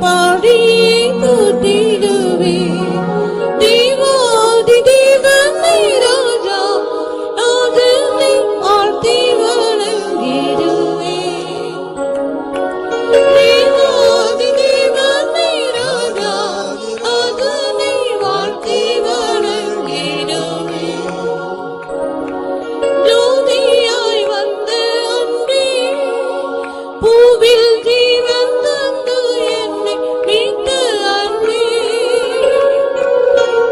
பாடி போற்றிடுவே தேவாதி தேவனை ராஜா நாதனை ஆழ்த்தி வணங்கிடுவே தேவாதி தேவனை ராஜா நாதனை வாழ்த்தி வணங்கிடுவே ஜோதியாய் வந்த அன்பே பூவில் ஜீவன் தந்து என்னை மீட்ட அன்பே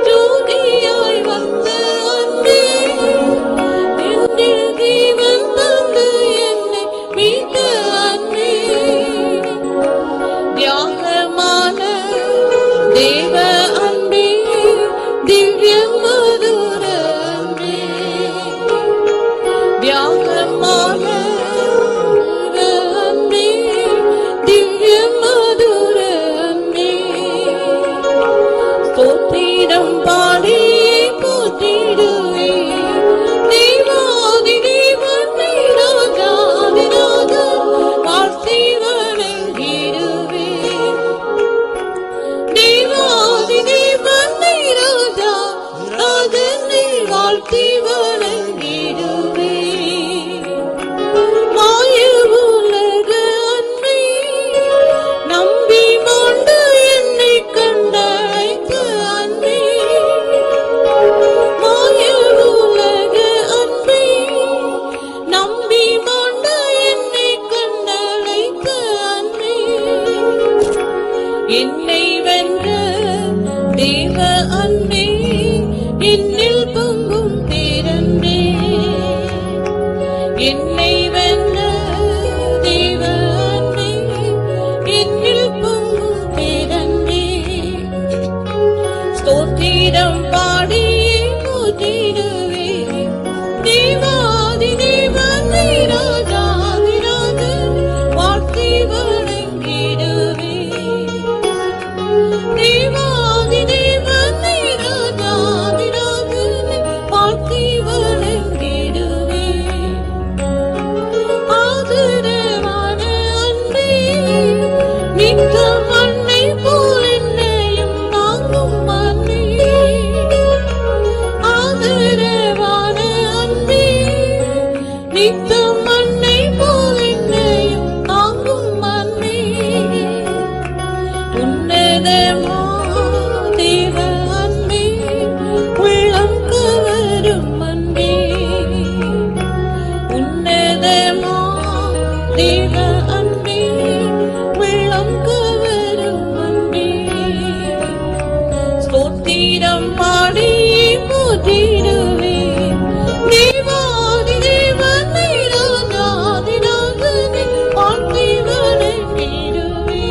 ஜோதியாய் வந்த அன்பே என்னில் ஜீவன் தந்து என்னை மீட்ட அன்பே தியாகமான தேவ அன்பே திவ்ய மதுர அன்பே தியாகமான அன்பே திவ்ய மதுர அன்பே ஸ்தோத்திரம் பாடி போற்றிடுவே தேவாதி தேவனை ராஜாதி ராஜா வாழ்த்தி வணங்கிடுவே தேவாதி தேவனை ராஜா ராஜனை வாழ்த்தி வணங்கிடுவே மாய உலக அன்பை நம்பி மாண்டு என்னை கண்டழைத்த அன்பே மாய உலக அன்பை நம்பி மாண்டு என்னை கண்டழைத்த அன்பே என்னை வென்ற தேவ அன்பே என்னில் பொங்கும் பேரன்பே என்னை வென்ற தேவ அன்பே என்னில் பொங்கும் பேரன்பே ஸ்தோத்திரம் பாடி போற்றிடுவே தேவாதி தேவனை ராஜாதி ராஜன் வாழ்த்தி வணங்கிடுவே தேவாதி தேவனை ராஜாதி ராஜனை வாழ்த்தி வணங்கிடுவே ஆதரவான அன்பே நித்தம் அன்னை போல் என்னையும் தாங்கும் அன்பே ஆதரவான அன்பே நித்தம் அன்னை போல் என்னையும் தாங்கும் அன்பே உன்னதமா தேவ அன்பே உள்ளம் கவரும் அன்பே உன்னதமா தேவ அன்பே உள்ளம் கவரும் அன்பே ஸ்தோத்திரம் பாடி போற்றிடுவே தேவாதி தேவனை ராஜாதி ராஜனை வாழ்த்தி வணங்கிடுவே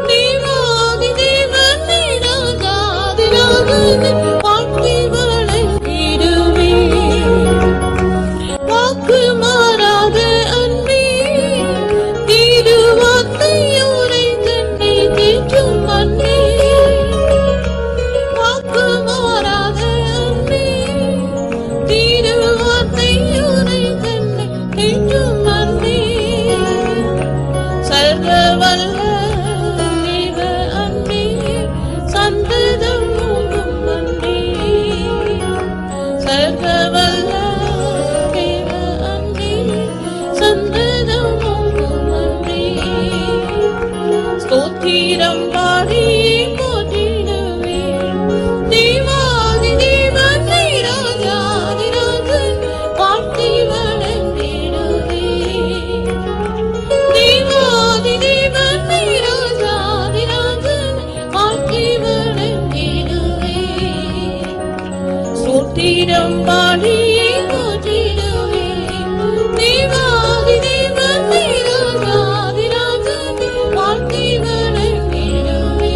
தேவாதி தேவனை ராஜாதி ராஜனை வாழ்த்தி வணங்கிடுவே வாக்கு மாறாத அன்பே திருவார்த்தையோரை தன்னை தேற்றும் அன்பே வாக்கு மாறாத அன்பே திருவார்த்தையோரை தன்னை தேற்றும் அன்பே சர்வ வல்ல தேவ அன்பே சந்ததம் ஓங்கும் அன்பே சர்வ வல்ல தேவ அன்பே சந்ததம் ஓங்கும் அன்பே ஸ்தோத்திரம் பாடி போற்றிடுவே தேவாதி தேவனை ராஜாதி ராஜன் வாழ்த்தி வணங்கிடுவே தேவாதி தேவனை ராஜாதி ராஜன் வாழ்த்தி வணங்கிடுவே ஸ்தோத்திரம் பாடி போற்றிடுவே தேவாதி தேவனை ராஜாதி ராஜன் வாழ்த்தி வணங்கிடுவே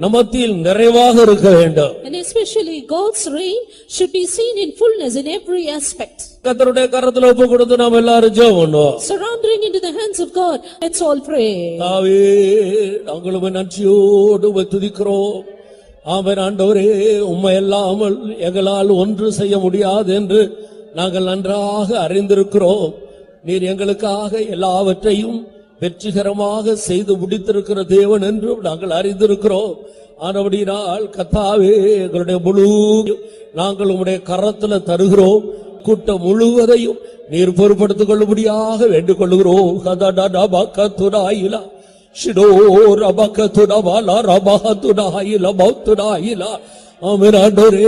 நம் மத்தியில் நிறைவாக இருக்க வேண்டும். And especially God's reign should be seen in fullness in every aspect. கர்த்தருடைய கரத்துல ஒப்பு கொடுத்து நாம் எல்லாரும் ஜெபம் பண்ணுவோம். Surrendering into the hands of God, let's all pray. தாவே நாங்களும் நன்றியோடு துதிக்கிறோம். ஆமென். ஆண்டவரே, உம்மை அல்லாமல் எங்களால் ஒன்று செய்ய முடியாது என்று நாங்கள் நன்றாக அறிந்திருக்கிறோம். நீர் எங்களுக்காக எல்லாவற்றையும் வெற்றிகரமாக செய்து முடித்திருக்கிற தேவன் என்றும் நாங்கள் அறிந்திருக்கிறோம். ஆனபடியால் கர்த்தாவே, எங்களுடைய முழு நாங்கள் உம்முடைய கரத்துல தருகிறோம். கூட்டம் முழுவதையும் நீர் பொறுப்படுத்திக் கொள்ளும்படியாக வேண்டிக் கொள்ளுகிறோம். ஆமென். ஆண்டவரே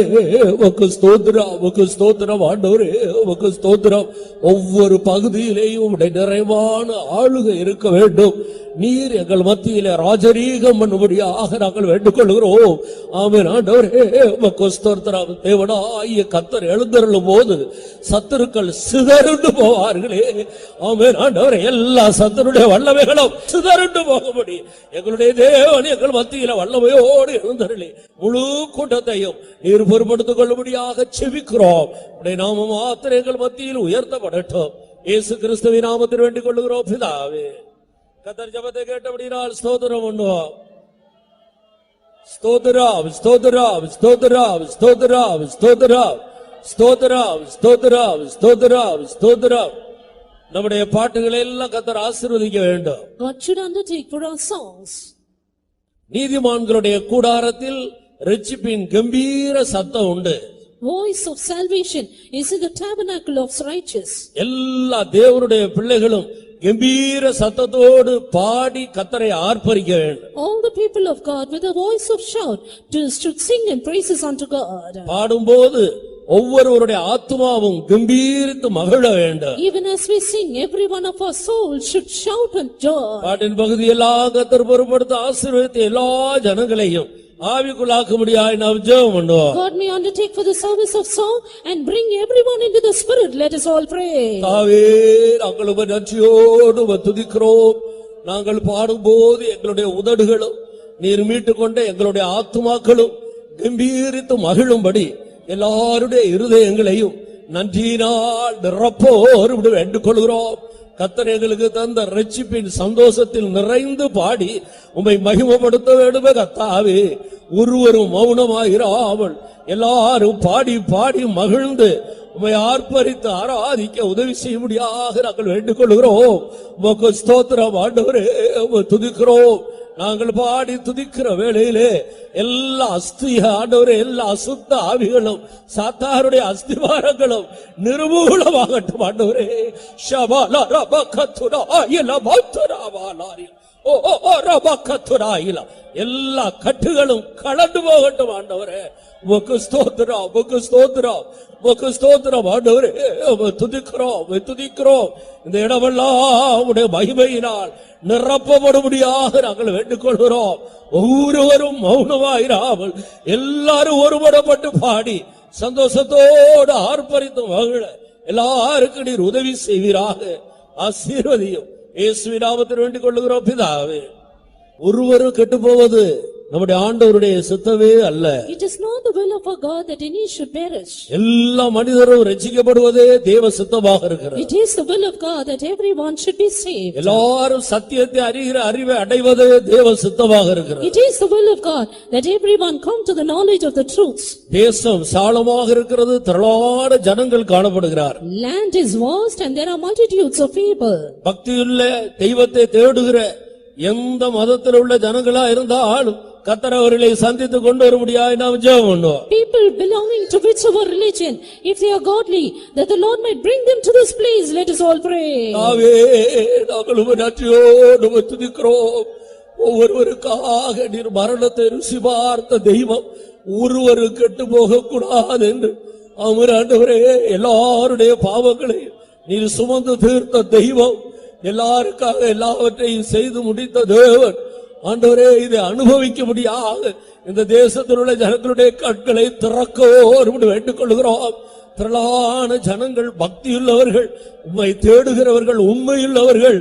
உமக்கு ஸ்தோத்திரம், உமக்கு ஸ்தோத்திரம். ஆண்டவரே உமக்கு ஸ்தோத்திரம். ஒவ்வொரு பகுதியிலேயும் உம்முடைய நிறைவான ஆளுகை இருக்க வேண்டும். நீர் எங்கள் மத்தியிலே ராஜரீகம் பண்ணும்படியாக நாங்கள் வேண்டிக் கொள்கிறோம். ஆமென். ஆண்டவரே உமக்கு ஸ்தோத்திரம். தேவனாகிய கர்த்தர் எழுந்தருளும் போது சத்துருக்கள் சிதறுண்டு போவார்களே. ஆமென். ஆண்டவரே, எல்லா சத்துருடைய வல்லமைகளும் சிதறுண்டு போகும்படி எங்களுடைய தேவன் எங்கள் மத்தியில வல்லமையோடு எழுந்தருளி முழு கூட்டத்தையும் நீர் பொறுப்படுத்திக் கொள்ளும்படியாக செபிக்கிறோம். உடைய நாமம் மாத்திரம் எங்கள் மத்தியில் உயர்த்தப்படட்டும். இயேசு கிறிஸ்துவின் நாமத்தில் வேண்டிக் கொள்ளுகிறோம் பிதாவே. கர்த்தர் ஜெபத்தை கேட்டபடியால் ஸ்தோத்திரம் பண்ணுவோம். ஸ்தோத்திரம், ஸ்தோத்திரம், ஸ்தோத்திரம், ஸ்தோத்திரம், ஸ்தோத்திரம், ஸ்தோத்திரம், ஸ்தோத்திரம், ஸ்தோத்திரம், ஸ்தோத்திரம். நம்முடைய பாட்டுகளை எல்லாம் கர்த்தர் ஆசீர்வதிக்க வேண்டும். God should undertake for our songs. நீதிமான்களுடைய கூடாரத்தில் இரட்சிப்பின் கம்பீர சத்தம் உண்டு. Voice of salvation is in the tabernacle of righteous. எல்லா தேவனுடைய பிள்ளைகளும் கம்பீர சத்தத்தோடு பாடி கர்த்தரை ஆர்ப்பரிக்க வேண்டும். All the people of God with a voice of shout should sing and praises unto God. பாடும்போது ஒவ்வொருவருடைய ஆத்துமாவும் கம்பீரித்து மகிழ வேண்டும். Even as we sing, every one of our souls should shout and joy. பாட்டின் பகுதியெல்லாம் கர்த்தர் பொறுப்படுத்த ஆசீர்வதித்த எல்லா ஜனங்களையும் ஆவிக்குள்ளாக்கும்படியாய் நாம் ஜெபம் பண்ணுவோம். God may undertake for the service of song and bring everyone into the spirit. Let us all pray. தாவே, நாங்கள் உம்மை நன்றியோடு துதிக்கிறோம். நாங்கள் பாடும்போது எங்களுடைய உதடுகளும் நீர் மீட்டுக் கொண்ட எங்களுடைய ஆத்துமாக்களும் கம்பீரித்து மகிழும்படி எல்லாருடைய இருதயங்களையும் நன்றியினால் நிரப்போடு வேண்டிக் கொள்கிறோம். கர்த்தர் எங்களுக்கு தந்த இரட்சிப்பின் சந்தோஷத்தில் நிறைந்து பாடி உம்மை மகிமைப்படுத்த வேண்டுமே கர்த்தாவே. ஒருவரும் மௌனமாயிராமல் எல்லாரும் பாடி பாடி மகிழ்ந்து உம்மை ஆர்ப்பரித்து ஆராதிக்க உதவி செய்யும்படியாக நாங்கள் வேண்டிக் கொள்கிறோம். உமக்கு ஸ்தோத்திரம் ஆண்டவரே, உம்மை துதிக்கிறோம். நாங்கள் பாடி துதிக்கிற வேளையிலே எல்லா ஆண்டவரே, எல்லா அசுத்த ஆவிகளும் சாத்தாருடைய அஸ்திவாரங்களும் நிர்மூலமாகட்டும் ஆண்டவரே. ஷபாலா ரபகத்துரா இலபத்துராவாலாரி ஓ ஓ ரபகத்துராயில எல்லா கட்டுகளும் கடந்து போகட்டும் ஆண்டவரே. உமக்கு ஸ்தோத்திரம், உமக்கு ஸ்தோத்திரம், உமக்கு ஸ்தோத்திரம் ஆண்டவரே. துதிக்கிறோம், துதிக்கிறோம். இந்த இடமெல்லாம் உம்முடைய மகிமையினால் நிரப்பப்படும்படியாக நாங்கள் வேண்டிக் கொள்கிறோம். ஒவ்வொருவரும் மௌனமாயிராமல் எல்லாரும் ஒருபடப்பட்டு பாடி சந்தோஷத்தோடு ஆர்ப்பரித்து மகிழ எல்லாருக்கும் நீர் உதவி செய்வீராக. ஆசீர்வதியும். இயேசுவின் நாமத்தில் வேண்டிக் கொள்ளுகிறோம் பிதாவே. ஒருவரும் கெட்டு போவது நம்முடைய ஆண்டவருடைய சித்தமே அல்ல. It is not the will of our God that any should perish. எல்லா மனிதரும் ரட்சிக்கப்படுவதே தேவ சித்தமாக இருக்கிறது. It is the will of God that everyone should be saved. எல்லாரும் சத்தியத்தை அறிகிற அறிவை அடைவதே தேவ சித்தமாக இருக்கிறது. It is the will of God that everyone come to the knowledge of the truths. தேசம் சாலமாக இருக்கிறது, திரளான ஜனங்கள் காணப்படுகிறார். Land is vast and there are multitudes of people. பக்தியுள்ள தெய்வத்தை தேடுகிற எந்த மதத்தில் உள்ள ஜனங்களா இருந்தாலும் கர்த்தர் அவர்களை சந்தித்து கொண்டு வரும்படியாய் நாம் ஜெபம் பண்ணுவோம். People belonging to whichever religion, if they are godly, that the Lord might bring them to this place. Let us all pray. தாவே, நாங்கள் உம்மை நன்றியோடு துதிக்கிறோம். ஒவ்வொருவருக்காக நீர் மரணத்தை ருசி பார்த்த தெய்வம், ஒருவரு கெட்டு போக கூடாது என்று ஆண்டவரே எல்லாருடைய பாவங்களை நீர் சுமந்து தீர்த்த தெய்வம், எல்லாருக்காக எல்லாவற்றையும் செய்து முடித்த தேவன் ஆண்டவரே, இதை அனுபவிக்க முடியாது இந்த தேசத்தில் உள்ள ஜனங்களுடைய கண்களை திறக்கோ வேண்டிக் கொள்கிறோம். திரளான ஜனங்கள், பக்தியுள்ளவர்கள், உம்மை தேடுகிறவர்கள், உண்மையுள்ளவர்கள்,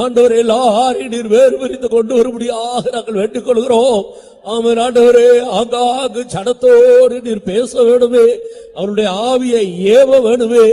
ஆண்டவரே எல்லாரையும் நீர் வேறு பிரித்து கொண்டு வரும்படியாக நாங்கள் வேண்டிக் கொள்கிறோம். ஆமென். ஆண்டவரே, ஆங்காங்கு ஜனத்தோடு நீர் பேச வேணுமே, அவருடைய ஆவியை ஏவ வேணுமே.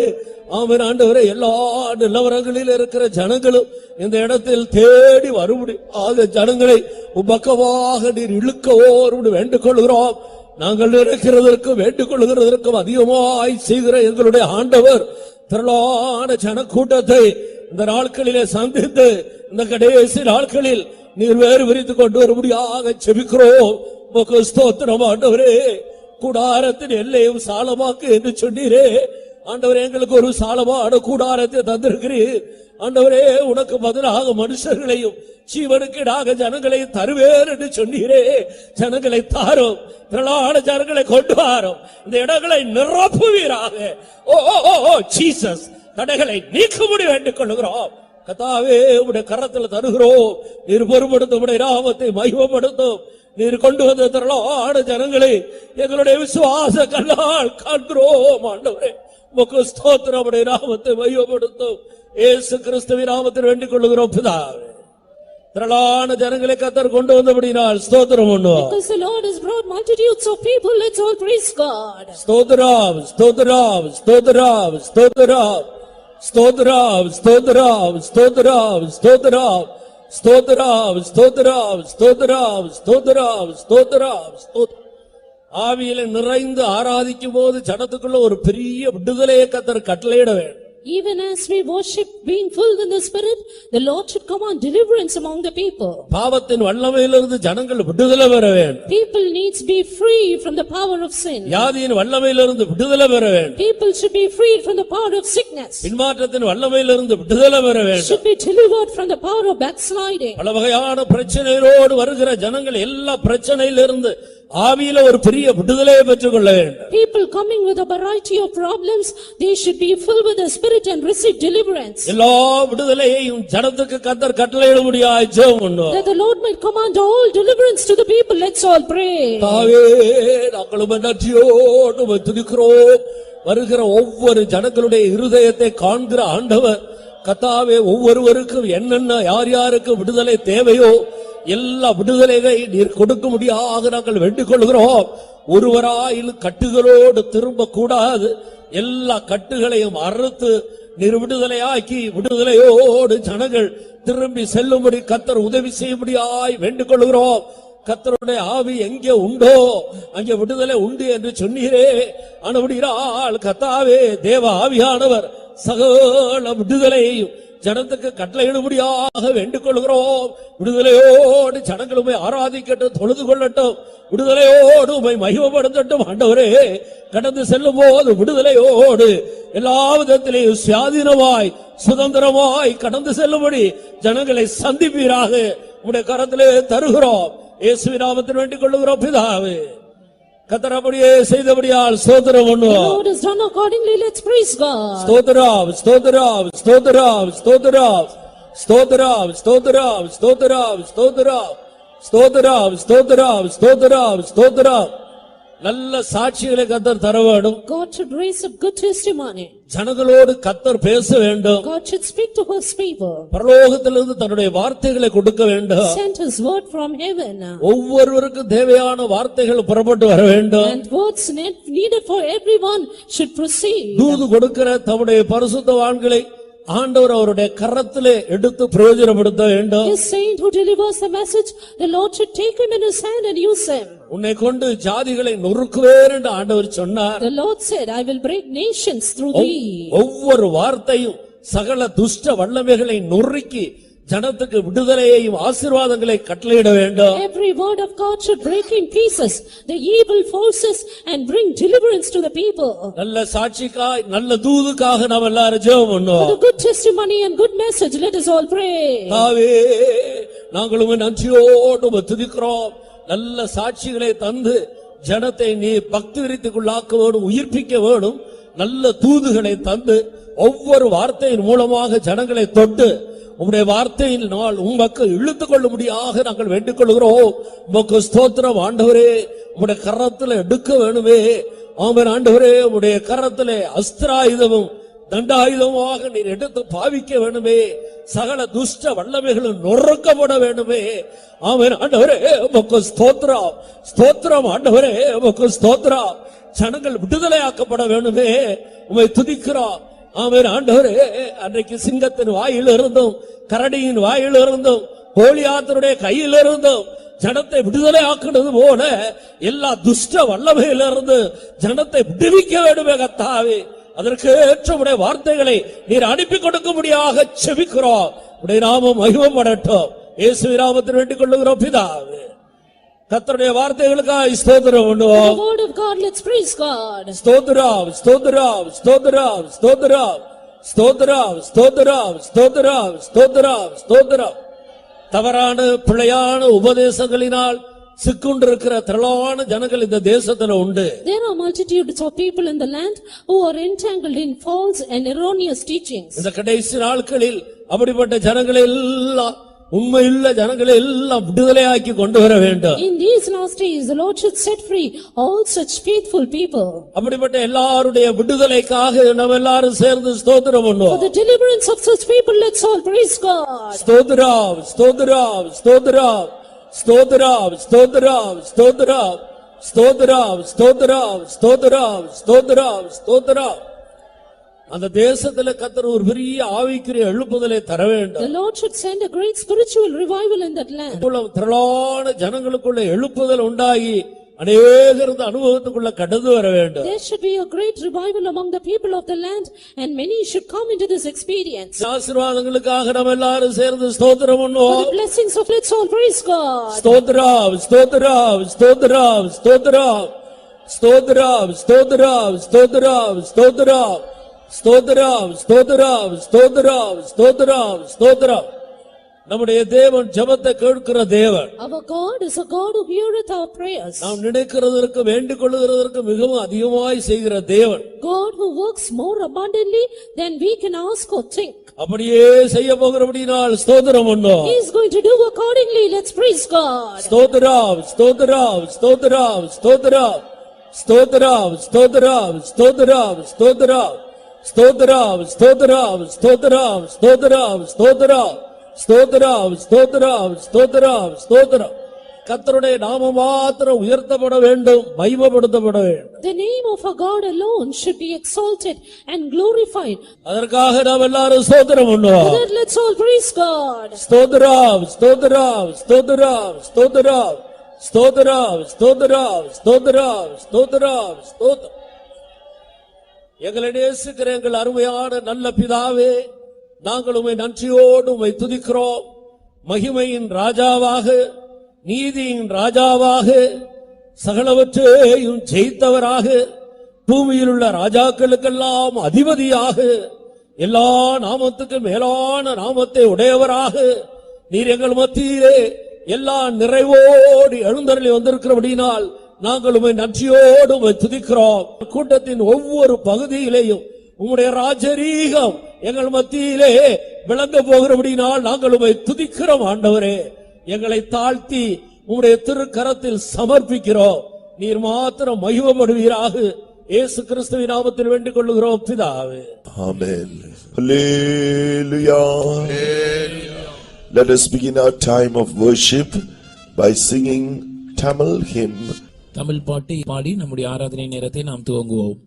ஆமென். ஆண்டவரே, எல்லா நிலவரங்களில் இருக்கிற ஜனங்களும் இந்த இடத்தில் தேடி வரும்படி ஆக ஜனங்களை உபக்கமாக நீர் இழுக்கவோடு வேண்டிக் கொள்கிறோம். நாங்கள் இருக்கிறதற்கும் வேண்டிக் கொள்கிறதற்கும் அதிகமாய் செய்கிற எங்களுடைய ஆண்டவர் திரளான ஜனக்கூட்டத்தை இந்த நாட்களிலே சந்தித்து இந்த கடைசி நாட்களில் நீர் வேறு விரித்து கொண்டு வரும்படியாக செபிக்கிறோம். உமக்கு ஸ்தோத்திரம் ஆண்டவரே. கூடாரத்தின் எல்லையும் சாலமாக்கு என்று சொன்னீரே ஆண்டவரே, எங்களுக்கு ஒரு சாலமான கூடாரத்தை தந்திருக்கிறீர் ஆண்டவரே. உனக்கு பதிலாக மனுஷர்களையும் ஜீவனுக்கீடாக ஜனங்களையும் தருவேன் என்று சொன்னீரே. ஜனங்களை தாரும், திரளான ஜனங்களை கொண்டு வாரும், இந்த இடங்களை நிரப்புவீராக. ஓ ஜீசஸ், தடைகளை நீக்கும்படி வேண்டிக் கொள்கிறோம். கர்த்தாவே, உம்முடைய கரத்தில் தருகிறோம். நீர் பொறுப்படுத்தும், உம்முடைய நாமத்தை மகிமைப்படுத்தும். நீர் கொண்டு வந்த திரளான ஜனங்களை எங்களுடைய விசுவாச கண்ணால் காண்கிறோம் ஆண்டவரே. உமக்கு ஸ்தோத்திரம். உம்முடைய நாமத்தை மகிமைப்படுத்தும். இயேசு கிறிஸ்துவின் நாமத்தில் வேண்டிக் கொள்கிறோம் பிதாவே. திரளான ஜனங்களை கர்த்தர் கொண்டு வந்தபடியால் ஸ்தோத்திரம் பண்ணுவோம். Because the Lord has brought multitudes of people, let's all praise God. ஸ்தோத்திரம், ஸ்தோத்திரம், ஸ்தோத்திரம், ஸ்தோத்திரம், ஸ்தோத்திரம், ஸ்தோத்திரம், ஸ்தோத்திரம், ஸ்தோத்திரம், ஸ்தோத்திரம், ஸ்தோத்திரம், ஸ்தோத்திரம், ஸ்தோத்திரம், ஸ்தோத்திரம், ஸ்தோத்திரம். ஆவியிலே நிறைந்து ஆராதிக்கும் போது ஜனத்துக்குள்ள ஒரு பெரிய விடுதலையை கர்த்தர் கட்டளையிட வேண்டும். Even as we worship, being filled in the Spirit, the Lord should command deliverance among the people. பாவத்தின் வல்லமையிலிருந்து ஜனங்கள் விடுதலை பெற வேண்டும். People needs be free from the power of sin. வியாதியின் வல்லமையிலிருந்து விடுதலை பெற வேண்டும். People should be freed from the power of sickness. பின்மாற்றத்தின் வல்லமையிலிருந்து விடுதலை பெற வேண்டும். Should be delivered from the power of backsliding. பல வகையான பிரச்சனைகளோடு வருகிற ஜனங்கள் எல்லா பிரச்சனையிலிருந்து ஆவியில ஒரு பெரிய விடுதலையை பெற்றுக் கொள்ள வேண்டும். People coming with a variety of problems, they should be filled with the Spirit and receive deliverance. எல்லா விடுதலையையும் ஜனத்துக்கு கர்த்தர் கட்டளையிடும்படியாய் ஜெபம் பண்ணுவோம். That the Lord might command all deliverance to the people. Let's all pray. தாவே, நாங்கள் நன்றியோடு துதிக்கிறோம். வருகிற ஒவ்வொரு ஜனங்களுடைய இருதயத்தை காண்கிற ஆண்டவர் கர்த்தாவே, ஒவ்வொருவருக்கும் என்னென்ன யார் யாருக்கு விடுதலை தேவையோ எல்லா விடுதலைகளை நீர் கொடுக்க முடியாக நாங்கள் வேண்டிக் கொள்கிறோம். ஒருவராயிலும் கட்டுகளோடு திரும்ப கூடாது. எல்லா கட்டுகளையும் அறுத்து நீர் விடுதலையாக்கி விடுதலையோடு ஜனங்கள் திரும்பி செல்லும்படி கர்த்தர் உதவி செய்யும்படியாய் வேண்டிக் கொள்கிறோம். கர்த்தருடைய ஆவி எங்கே உண்டோ அங்கே விடுதலை உண்டு என்று சொன்னீரே. ஆனபடியால் கர்த்தாவே, தேவ ஆவியானவர் சகல விடுதலையையும் ஜனத்துக்கு கட்டளையிடும்படியாக வேண்டிக் கொள்கிறோம். விடுதலையோடு ஜனங்கள் உம்மை ஆராதிக்கட்டும், தொழுது கொள்ளட்டும், விடுதலையோடு உம்மை மகிமைப்படுத்தட்டும். ஆண்டவரே, கடந்து செல்லும் போது விடுதலையோடு எல்லா விதத்திலேயும் சுயாதீனமாய் சுதந்திரமாய் கடந்து செல்லும்படி ஜனங்களை சந்திப்பீராக உம்முடைய கரத்திலே தருகிறோம். இயேசுவின் நாமத்தில் வேண்டிக் கொள்ளுகிறோம் பிதாவே. கர்த்தர் அப்படியே செய்தபடியால் ஸ்தோத்திரம் பண்ணுவோம். The Lord has done accordingly. Let's praise God. ஸ்தோத்திரம், ஸ்தோத்திரம், ஸ்தோத்திரம், ஸ்தோத்திரம், ஸ்தோத்திரம், ஸ்தோத்திரம், ஸ்தோத்திரம், ஸ்தோத்திரம், ஸ்தோத்திரம், ஸ்தோத்திரம், ஸ்தோத்திரம், ஸ்தோத்திரம். நல்ல சாட்சிகளை கர்த்தர் தர வேண்டும். God should raise up good testimony. ஜனங்களோடு கர்த்தர் பேச வேண்டும். God should speak to his people. பரலோகத்திலிருந்து தன்னுடைய வார்த்தைகளை கொடுக்க வேண்டும். Send his word from heaven. ஒவ்வொருவருக்கும் தேவையான வார்த்தைகள் புறப்பட்டு வர வேண்டும். And words needed for everyone should proceed. தூது கொடுக்கிற தம்முடைய பரிசுத்தவான்களை ஆண்டவர் அவருடைய கரத்திலே எடுத்து பிரயோஜனப்படுத்த வேண்டும். His saint who delivers the message, the Lord should take him in his hand and use him. உன்னை கொண்டு ஜாதிகளை நொறுக்குவேன் என்று ஆண்டவர் சொன்னார். The Lord said, I will break nations through thee. ஒவ்வொரு வார்த்தையும் சகல துஷ்ட வல்லமைகளை நொறுக்கி ஜனத்துக்கு விடுதலையையும் ஆசீர்வாதங்களை கட்டளையிட வேண்டும். Every word of God should break in pieces the evil forces and bring deliverance to the people. நல்ல சாட்சிக்காய் நல்ல தூதுக்காக நாம் எல்லாரும் ஜெபம் For பண்ணுவோம். the good testimony and good message, let us all pray. தாவே, நாங்களும் நன்றியோடு துதிக்கிறோம். நல்ல சாட்சிகளை தந்து ஜனத்தை நீ பக்தி விருத்திக்குள்ளாக்க வேண்டும், உயிர்ப்பிக்க வேண்டும். நல்ல தூதுகளை தந்து ஒவ்வொரு வார்த்தையின் மூலமாக ஜனங்களை தொட்டு உம்முடைய வார்த்தையின் நாள் உமக்கு இழுத்துக் கொள்ளும்படியாக நாங்கள் வேண்டிக் கொள்கிறோம். உமக்கு ஸ்தோத்திரம் ஆண்டவரே. உம்முடைய கரத்தில் எடுக்க வேணுமே. ஆமென். ஆண்டவரே, உம்முடைய கரத்திலே அஸ்திராயுதமும் தண்டாயுதமாக நீர் எடுத்து பாவிக்க வேண்டுமே. சகல துஷ்ட வல்லமைகளும் நொறுக்கப்பட வேண்டுமே. ஆமென். ஆண்டவரே, உமக்கு ஸ்தோத்திரம், ஸ்தோத்திரம். ஆண்டவரே, உமக்கு ஸ்தோத்திரம். ஜனங்கள் விடுதலையாக்கப்பட வேண்டுமே. உம்மை துதிக்கிறோம். ஆமென். ஆண்டவரே, அன்றைக்கு சிங்கத்தின் வாயில் இருந்தும் கரடியின் வாயில் இருந்தும் கோலியாத்தருடைய கையில் இருந்தும் ஜனத்தை விடுதலை ஆக்குனது போல எல்லா துஷ்ட வல்லமையிலிருந்து ஜனத்தை விடுவிக்க வேண்டுமே கர்த்தாவே. அதற்கு ஏற்ற உடைய வார்த்தைகளை நீர் அனுப்பி கொடுக்கும்படியாக செபிக்கிறோம். உடைய நாமம் மகிமைப்படட்டும். இயேசுவின் நாமத்தில் வேண்டிக் கொள்ளுகிறோம் பிதாவே. கர்த்தருடைய வார்த்தைகளுக்காக ஸ்தோத்திரம் பண்ணுவோம். The word of God, let's praise God. ஸ்தோத்திரம், ஸ்தோத்திரம், ஸ்தோத்திரம், ஸ்தோத்திரம், ஸ்தோத்திரம், ஸ்தோத்திரம், ஸ்தோத்திரம், ஸ்தோத்திரம், ஸ்தோத்திரம். தவறான பிழையான உபதேசங்களினால் சிக்குண்டிருக்கிற திரளான ஜனங்கள் இந்த தேசத்துல உண்டு. There are multitudes of people in the land who are entangled in false and erroneous teachings. இந்த கடைசி நாட்களில் அப்படிப்பட்ட ஜனங்களை எல்லாம் உண்மையுள்ள ஜனங்களை எல்லாம் விடுதலையாக்கி கொண்டு வர வேண்டும். In these last days, the Lord should set free all such faithful people. அப்படிப்பட்ட எல்லாருடைய விடுதலைக்காக நாம் எல்லாரும் சேர்ந்து ஸ்தோத்திரம் பண்ணுவோம். For the deliverance of such people, let's all praise God. ஸ்தோத்திரம், ஸ்தோத்திரம், ஸ்தோத்திரம், ஸ்தோத்திரம், ஸ்தோத்திரம், ஸ்தோத்திரம், ஸ்தோத்திரம், ஸ்தோத்திரம், ஸ்தோத்திரம், ஸ்தோத்திரம், ஸ்தோத்திரம். அந்த தேசத்துல கர்த்தர் ஒரு பெரிய ஆவிக்குரிய எழுப்புதலை தர வேண்டும். The Lord should send a great spiritual revival in that land. திரளான ஜனங்களுக்குள்ள எழுப்புதல் உண்டாகி அநேகர் இந்த அனுபவத்துக்குள்ள கடந்து வர வேண்டும். There should be a great revival among the people of the land, and many should come into this experience. ஆசீர்வாதங்களுக்காக நாம் எல்லாரும் சேர்ந்து ஸ்தோத்திரம் பண்ணுவோம். For the blessings of let's all praise God. ஸ்தோத்திரம், ஸ்தோத்திரம், ஸ்தோத்திரம், ஸ்தோத்திரம், ஸ்தோத்திரம், ஸ்தோத்திரம், ஸ்தோத்திரம், ஸ்தோத்திரம், ஸ்தோத்திரம், ஸ்தோத்திரம், ஸ்தோத்திரம், ஸ்தோத்திரம், ஸ்தோத்திரம். நம்முடைய தேவன் ஜெபத்தை கேட்கிற தேவன். Our God is a God who heareth our prayers. நாம் நினைக்கிறதற்கு வேண்டிக் கொள்ளுகிறதற்கு மிகவும் அதிகமாய் செய்கிற தேவன். God who works more abundantly than we can ask or think. அப்படியே செய்ய போகிறபடியால் ஸ்தோத்திரம் பண்ணுவோம். He is going to do accordingly. Let's praise God. ஸ்தோத்திரம், ஸ்தோத்திரம், ஸ்தோத்திரம், ஸ்தோத்திரம், ஸ்தோத்திரம், ஸ்தோத்திரம், ஸ்தோத்திரம், ஸ்தோத்திரம், ஸ்தோத்திரம், ஸ்தோத்திரம், ஸ்தோத்திரம், ஸ்தோத்திரம், ஸ்தோத்திரம், ஸ்தோத்திரம், ஸ்தோத்திரம், ஸ்தோத்திரம், ஸ்தோத்திரம். கர்த்தருடைய நாமம் மாத்திரம் உயர்த்தப்பட வேண்டும், மகிமைப்படுத்தப்பட வேண்டும். The name of our God alone should be exalted and glorified. அதற்காக நாம் எல்லாரும் ஸ்தோத்திரம் பண்ணுவோம். For that, let's all praise God. ஸ்தோத்திரம், ஸ்தோத்திரம், ஸ்தோத்திரம், ஸ்தோத்திரம், ஸ்தோத்திரம், ஸ்தோத்திரம், ஸ்தோத்திரம், ஸ்தோத்திரம், ஸ்தோத்திரம். எங்களை நேசிக்கிற எங்கள் அருமையான நல்ல பிதாவே, நாங்கள் உம்மை நன்றியோடு உம்மை துதிக்கிறோம். மகிமையின் ராஜாவாக, நீதியின் ராஜாவாக, சகலவற்றையும் ஜெயித்தவராக, பூமியில் உள்ள ராஜாக்களுக்கெல்லாம் அதிபதியாக, எல்லா நாமத்துக்கும் மேலான நாமத்தை உடையவராக நீர் எங்கள் மத்தியிலே எல்லா நிறைவோடு எழுந்தருளி வந்திருக்கிறபடினால் நாங்கள் உம்மை நன்றியோடு உம்மை துதிக்கிறோம். கூட்டத்தின் ஒவ்வொரு பகுதியிலேயும் உம்முடைய ராஜரீகம் எங்கள் மத்தியிலே விளங்க போகிறபடினால் நாங்கள் உம்மை துதிக்கிறோம். ஆண்டவரே, எங்களை தாழ்த்தி உம்முடைய திருக்கரத்தில் சமர்ப்பிக்கிறோம். நீர் மாத்திரம் மகிமைப்படுவீராக. இயேசு கிறிஸ்துவின் நாமத்தில் வேண்டிக் கொள்ளுகிறோம் பிதாவே. Amen. Hallelujah. Let us begin our time of worship by singing Tamil hymn. Tamil பாட்டை பாடி நம்முடைய ஆராதனை நேரத்தை நாம் துவங்குவோம்.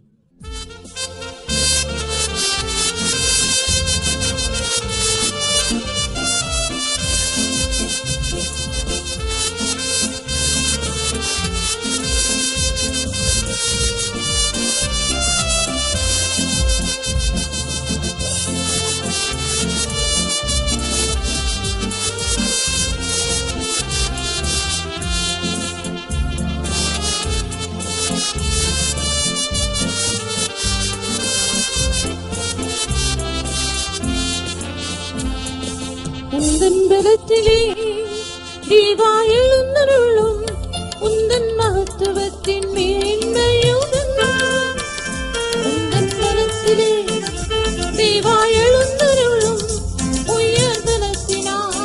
உந்தன் பலத்திலே தேவா எழுந்தருளும், உந்தன் மகத்துவத்தின் மேன்மையுடன். உந்தன் பலத்திலே தேவா எழுந்தருளும், உயர்தலத்தினால்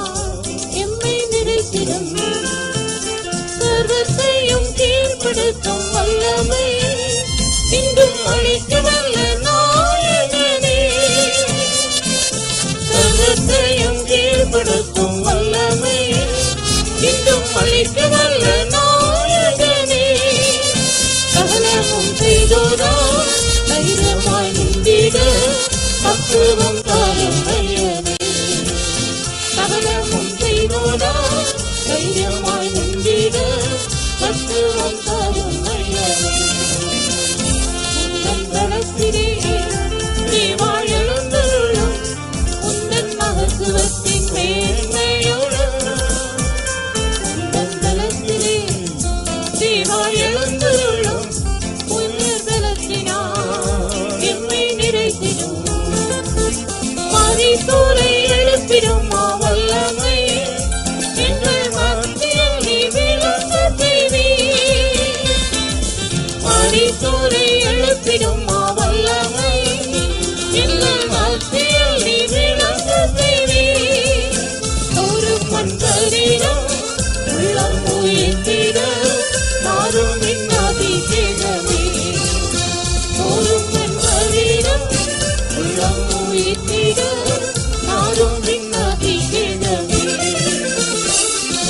எம்மை நிறைத்திடும். சர்வத்தையும் கீழ்ப்படுத்தும் வல்லமை செய்தோரா தைரியமாய் நின்றிட பக்குவம் தாரும் ஐயனே. சகலமும் செய்தோரா தைரியமாய் நின்றிட பக்குவம் தாரும் ஐயனே. உந்தன் பலத்திலே நீ வாழெழுந்தருளும் உந்தன் மகத்துவத்தின் மேன்மையோடு. உந்தன் பலத்திலே நீ வாழெழுந்தருளும் உந்தன் பலத்தினால் எம்மை நிறைத்திடும். மரித்தோரை எழுப்பிடும் மாவல்லமை எங்கள் மத்தியில் நீ விளங்க செய்வீர். மரித்தோரை எழுப்பிடும் மாவல்லமை எங்கள் மத்தியில் நீ விளங்க செய்வீர். ஒரு மன்றரிடம் உள்ளம் உயிர்த்திட நாரும் விண்ணாதி கேகமே. ஒரு மன்றரிடம் உள்ளம் உயிர்த்திட நாரும் விண்ணாதி கேகமே.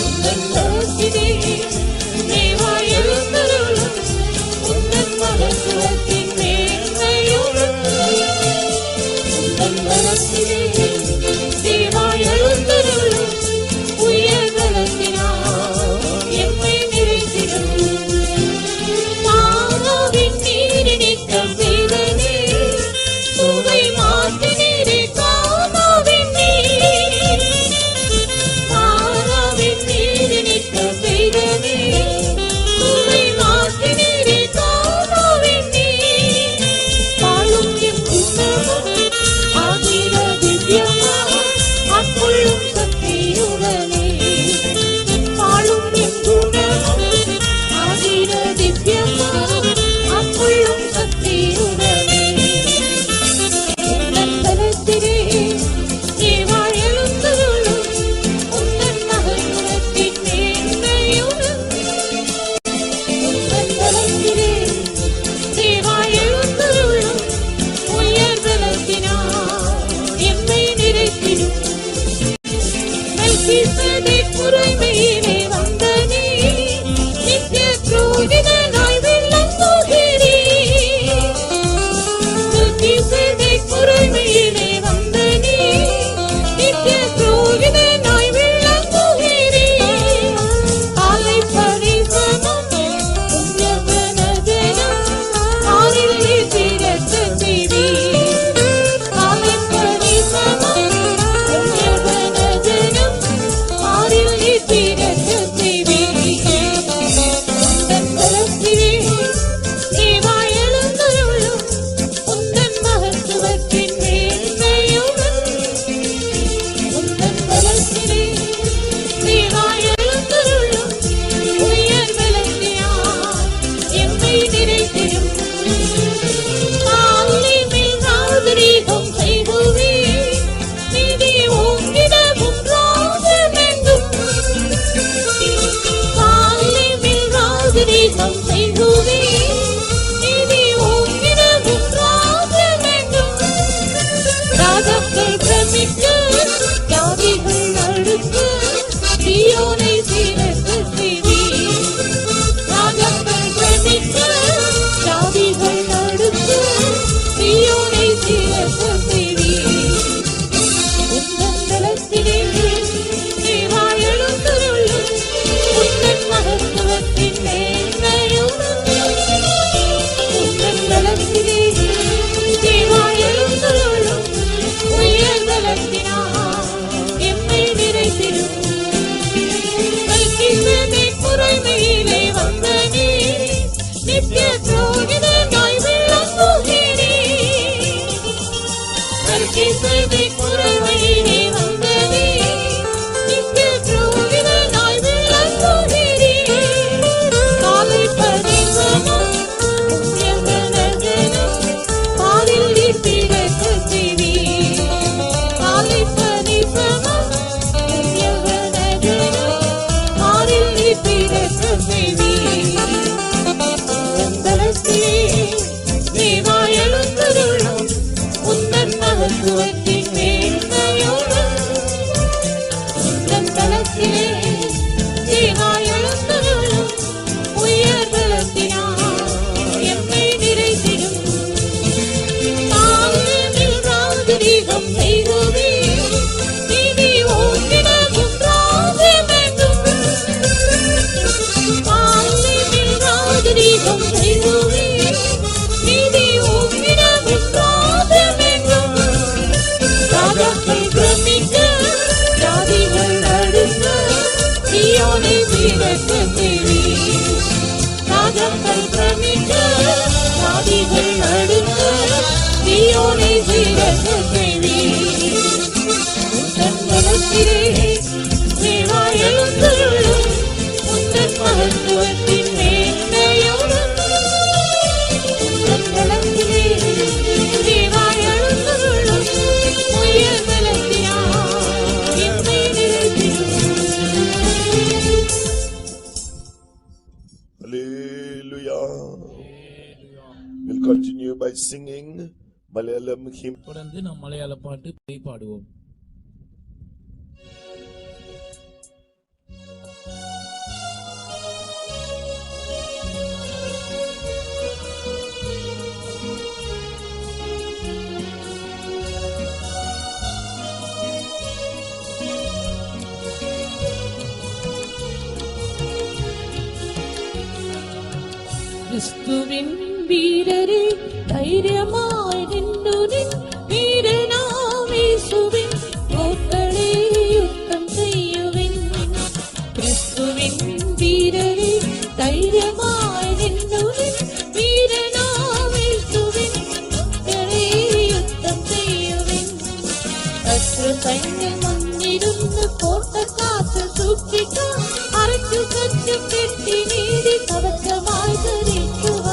உந்தன் பலத்திலே நீ வாழெழுந்தருளும் உந்தன் மகத்துவத்தின் மேன்மையோடு. உந்தன் பலத்திலே நீ வாழெழுந்தருளும் உயர் பலத்தினால் எம்மை நிறைத்திடும். மாதாவின் நீர் நித்தம் செய்தனே சுவை மாற்றினீரே காமாவின் நீர். மாதாவின் நீர் நித்தம் செய்தனே சுவை மாற்றினீரே காமாவின் நீர். பாழும் எம் குணமும் ஆகிற திவ்யமா அக்குள்ளும் சக்தியுடனே. பாழும் எம் குணமும் ஆகிற திவ்யமா அக்குள்ளும் சக்தியுடனே. உந்தன் பலத்திலே நீ வாழெழுந்தருளும் உந்தன் மகத்துவத்தின் மேன்மையோடு. உந்தன் பலத்திலே நீ வாழெழுந்தருளும் உயர் பலத்தினால் எம்மை நிறைத்திடும். மெல்கிசேதேக் முறைமையிலே வந்த நீ நித்திய புரோகிதனாய் விளங்குகிறீர். மெல்கிசேதேக் முறைமையிலே வந்த நீ நித்திய புரோகிதனாய் விளங்குகிறீர். காலை பரிசமம் உயர்வனதனம் ஆறில் ஏற்றிடச் செய்வீர். காலை பரிசமம் உயர்வனதனம் ஆறில் ஏற்றிடச் செய்வீர். உந்தன் பலத்திலே நீ வாழெழுந்தருளும் உந்தன் மகத்துவத்தின் மேன்மையோடு. உந்தன் பலத்திலே நீ வாழெழுந்தருளும் உயர் பலத்தினால் எம்மை நிறைத்திடும். காலினில் நாகரீகம் செய்குவீர் நீதி ஓங்கிடவும் ராஜமெங்கும். காலினில் நாகரீகம் செய்குவீர் நீதி ஓங்கிடவும் ராஜமெங்கும். ராஜாக்கள் பிரமிக்க ஜாதிகள் நடுக்க சீயோனை சீரக்கச் செய்வீர். ராஜாக்கள் பிரமிக்க ஜாதிகள் நடுக்க சீயோனை சீரக்கச் செய்வீர். உந்தன் பலத்திலே நீ வாழெழுந்தருளும் உந்தன் மகத்துவத்தின் மேன்மையோடு. உந்தன் பலத்திலே நீ வாழெழுந்தருளும் உயர் பலத்தினால் எம்மை நிறைத்திடும். மெல்கிசேதேக் முறைமையிலே வந்த நீ நித்திய புரோகிதனாய் விளங்குகிறீர். மெல்கிசேதேக் முறைமையிலே வந்த நீ நித்திய புரோகிதனாய் விளங்குகிறீர். காலை பரிசமம் உயர்வனதனம் ஆறில் ஏற்றிடச் செய்வீர். காலை பரிசமம் உயர்வனதனம் ஆறில் ஏற்றிடச் செய்வீர். உந்தன் பலத்திலே நீ வாழெழுந்தருளும் உந்தன் மகத்துவத்தின் மேன்மையோடு. உந்தன் பலத்திலே நீ வாழெழுந்தருளும் உயர் பலத்தினால் எம்மை நிறைத்திடும். களத்திலே தேவாய் எழுந்தருளும் உந்தன் மகத்துவத்தின் மேன்மையோடு உந்தன் களத்திலே தேவாய் எழுந்தருளும் உயர் பலத்தினால் என்னை நிறுத்திடும். Hallelujah. We'll continue by singing Malayalam hymn. தொடர்ந்து நாம் மலையாள பாட்டு பாடுவோம். ക്രിസ്തുവിൻ വീരരെ ധൈര്യമായി നിന്നുനിൻ വീരനാം യേശുവിൻ കോട്ടകളെ യുദ്ധം ചെയ്യുവിൻ. ക്രിസ്തുവിൻ വീരരെ ധൈര്യമായി നിന്നുനിൻ വീരനാം യേശുവിൻ കോട്ടകളെ യുദ്ധം ചെയ്യുവിൻ. ശത്രുസൈന്യം വന്നിരുന്ന് കോട്ട കാത്ത് സൂക്ഷിക്കാൻ അരച്ചു സത്യം കെട്ടി നീതി കവചമായി ധരിക്കുക.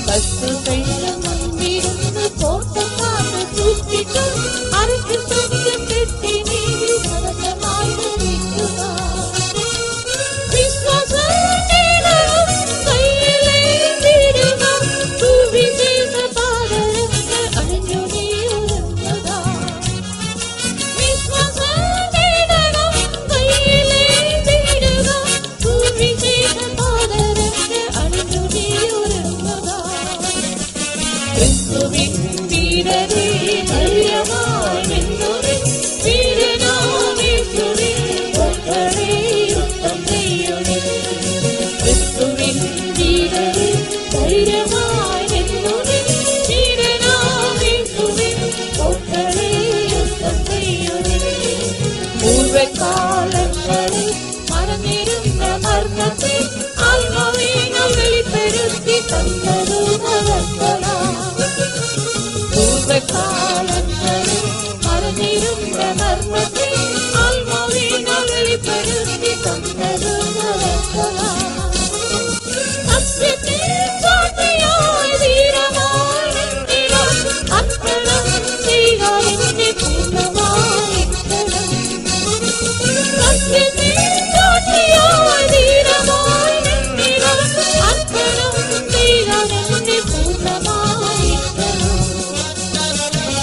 ശത്രുസൈന്യം വന്നിരുന്ന് കോട്ട കാത്ത് സൂക്ഷിക്കാൻ അരച്ചു സത്യം കെട്ടി നീതി കവചമായി ധരിക്കുക. വിശ്വാസത്തിലും കയ്യിലേന്തിടുക സുവിശേഷ പാദരക്ഷ അണിഞ്ഞു നീ ഒരുങ്ങുക. ക്രിസ്തുവിൻ വീരരെ ധൈര്യമായി നിന്നുനിൻ വീരനാം യേശുവിൻ കോട്ടകളെ യുദ്ധം ചെയ്യുവിൻ. ക്രിസ്തുവിൻ വീരരെ ധൈര്യമായി നിന്നുനിൻ വീരനാം യേശുവിൻ കോട്ടകളെ യുദ്ധം ചെയ്യുവിൻ. പൂർവ്വകാലങ്ങളിൽ മറന്നിരുന്ന മർമ്മത്തെ ആത്മാവിനാൽ വെളിപ്പെടുത്തി തന്നതു മറക്കണം. പൂർവ്വകാലങ്ങളിൽ മറന്നിരുന്ന മർമ്മത്തെ ആത്മാവിനാൽ വെളിപ്പെടുത്തി തന്നതു മറക്കണം. സത്യത്തിൽ സാക്ഷിയായി ധീരമായി നിന്നിടാൻ അർപ്പണം ചെയ്യുക എന്നെ പൂർണ്ണമായി ഇഷ്ടം. സത്യത്തിൽ സാക്ഷിയായി ധീരമായി നിന്നിടാൻ അർപ്പണം ചെയ്യുക എന്നെ പൂർണ്ണമായി ഇഷ്ടം.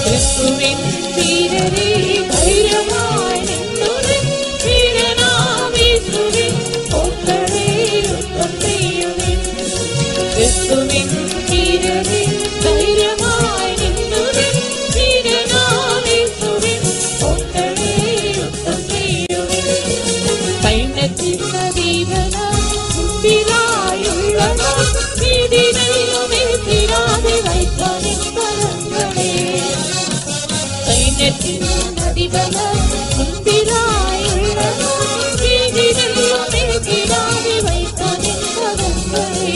ക്രിസ്തുവിൻ വീരരെ ധൈര്യമായി നിന്നുനിൻ വീരനാം യേശുവിൻ കോട്ടകളെ യുദ്ധം ചെയ്യുവിൻ. ക്രിസ്തുവിൻ വീരരെ ധൈര്യമായി നിന്നുനിൻ വീരനാം യേശുവിൻ കോട്ടകളെ യുദ്ധം ചെയ്യുവിൻ. സൈന്യത്തിൻ്റെ ദീപന മുമ്പിലായുള്ളവർ ഭീതിയിലുമെതിരാതെ വൈകാനിൻ പരങ്ങളെ. സൈന്യത്തിൻ്റെ ദീപന മുമ്പിലായുള്ളവർ ഭീതിയിലുമെതിരാതെ വൈകാനിൻ പരങ്ങളെ.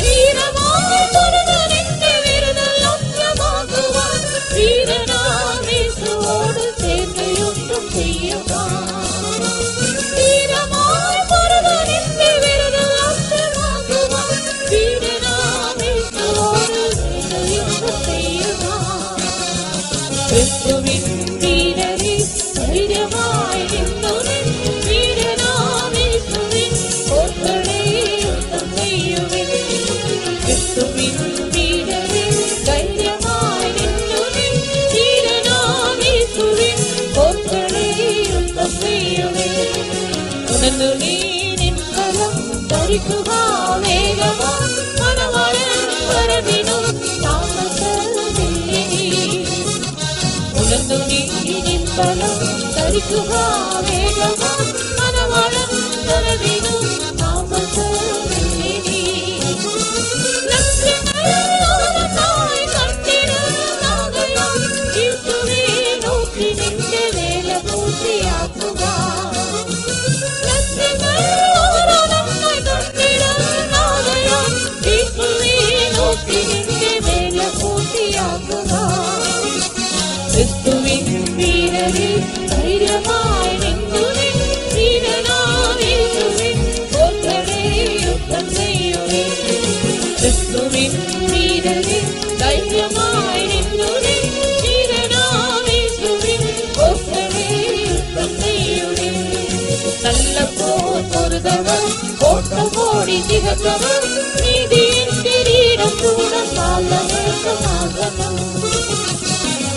വീരമായി പൊരുതനിന്റെ വിരുദൽ ലഭ്യമാകുവാൻ വീരനാം യേശുവോട് ചേർന്ന് യുദ്ധം ചെയ്യുക. വീരമായി പൊരുതനിന്റെ വിരുദൽ ലഭ്യമാകുവാൻ വീരനാം യേശുവോട് ചേർന്ന് യുദ്ധം ചെയ്യുക. ക്രിസ്തുവിൻ വീരരെ ധൈര്യമായി നിന്നുനിൻ വീരനാം യേശുവിൻ കോട്ടകളെ യുദ്ധം ചെയ്യുവിൻ. ക്രിസ്തുവിൻ വീരരെ ധൈര്യമായി നിന്നുനിൻ വീരനാം യേശുവിൻ കോട്ടകളെ യുദ്ധം ചെയ്യുവിൻ. ഉണർന്നു നീ നിൻ കരം ധരിക്കുക വേഗമായി മണവാളൻ വരവിനു താമസമില്ലിനി. ഉണർന്നു നീ നിൻ കരം ധരിക്കുക വേഗമായി മണവാളൻ വരവിനു താമസമില്ലിനി. ലക്ഷ്യങ്ങളോരത്തായി കണ്ടിടുന്നാകയാൽ യേശുവേ നോക്കി നിന്റെ വേല പൂർത്തിയാക്കുക. ലക്ഷ്യങ്ങളോരത്തായി കണ്ടിടുന്നാകയാൽ യേശുവേ നോക്കി നിന്റെ വേല പൂർത്തിയാക്കുക. ക്രിസ്തുവിൻ വീരരെ கிறிஸ்துவின் வீரரே தைரியமாய் நின்றுரே வீரனாம் இயேசுவின் போற்றலே யுத்தம் செய்யுரே நல்ல போர் பொருதவர் ஓட்டம் ஓடி திகழ்ந்தவர் நீதியின் கிரீடம் கூட காலமேகமாகணும்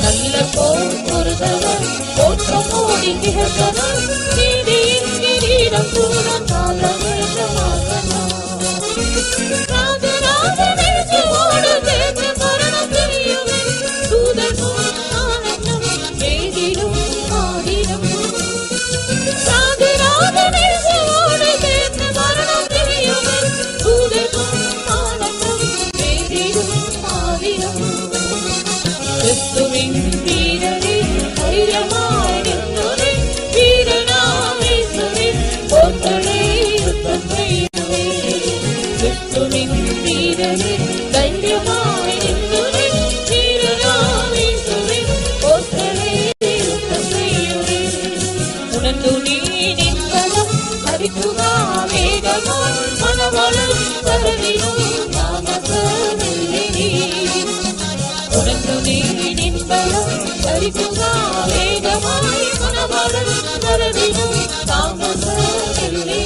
நல்ல போர் பொருதவர் ஓட்டம் ஓடி திகழ்ந்தவர் நீதியின் கிரீடம் கூட காலமேகமாகணும் ராஜராஜனேசுவோடு சேர்ந்து மரணம் தெரியுமே தூதனும் ஆனந்தம் வேதிலும் ஆதினம் ராஜராஜனேசுவோடு சேர்ந்து மரணம் தெரியுமே தூதனும் ஆனந்தம் வேதிலும் ஆதினம் கிறிஸ்துவின் வீரரே தைரியமாய் நின்றுரே வீரனாம் இயேசுவின் போற்றலே யுத்தம் செய்யுரே கிறிஸ்துவின் வீரரே தைரியமாய் நின்றுரே வீரனாம் இயேசுவின் போற்றலே யுத்தம் செய்யுரே உணர்ந்து நீ நின்பலம் அறித்துவா வேகமாய் மனவளம் கருதினும் தாமசமில்லை உணர்ந்து நீ நின்பலம் அறித்துவா வேகமாய் மனவளம் கருதினும் தாமசமில்லை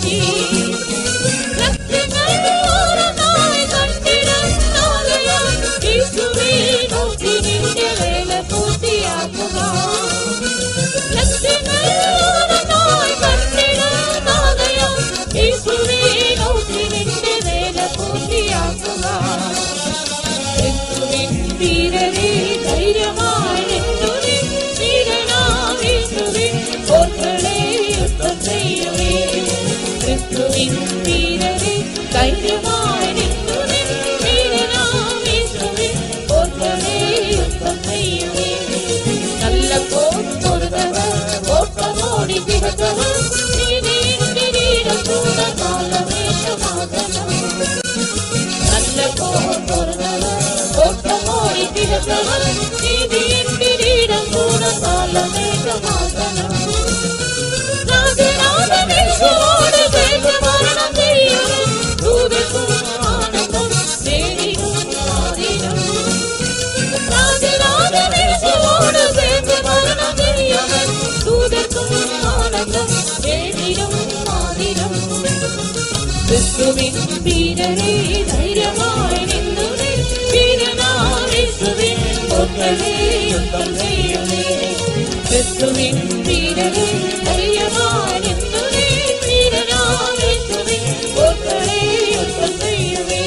வீரரே தைரியமாய் நின்றுரே வீரனாம் இயேசுவின் போற்றலே யுத்தம் செய்யுரே கிறிஸ்துவின் வீரரே தைரியமாய் நின்றுரே வீரனாம் இயேசுவின் போற்றலே யுத்தம் செய்யுரே நல்ல போர் பொருதவர் ஓட்டமோடி திகழ்ந்தவர் நீதியின் கிரீடம் கூட காலமேகமாகணும் நல்ல போர் பொருதவர் ஓட்டமோடி திகழ்ந்தவர் நீதியின் கிரீடம் கூட காலமேகமாகணும் ராஜராஜனேசுவோடு சேர்ந்து மரணம் தெரியுமே தூதனும் ஆனந்தம் வேதிலும் ஆதினம் ராஜராஜனேசுவோடு சேர்ந்து மரணம் தெரியுமே தூதனும் ஆனந்தம் வேதிலும் ஆதினம் கிறிஸ்துவின் வீரரே தைரியமாய் நின்றுரே வீரனாம் இயேசுவின் போற்றலே யுத்தம் செய்யுரே கிறிஸ்துவின் வீரரே தைரியமாய் நின்றுரே வீரனாம் இயேசுவின் போற்றலே யுத்தம் செய்யுரே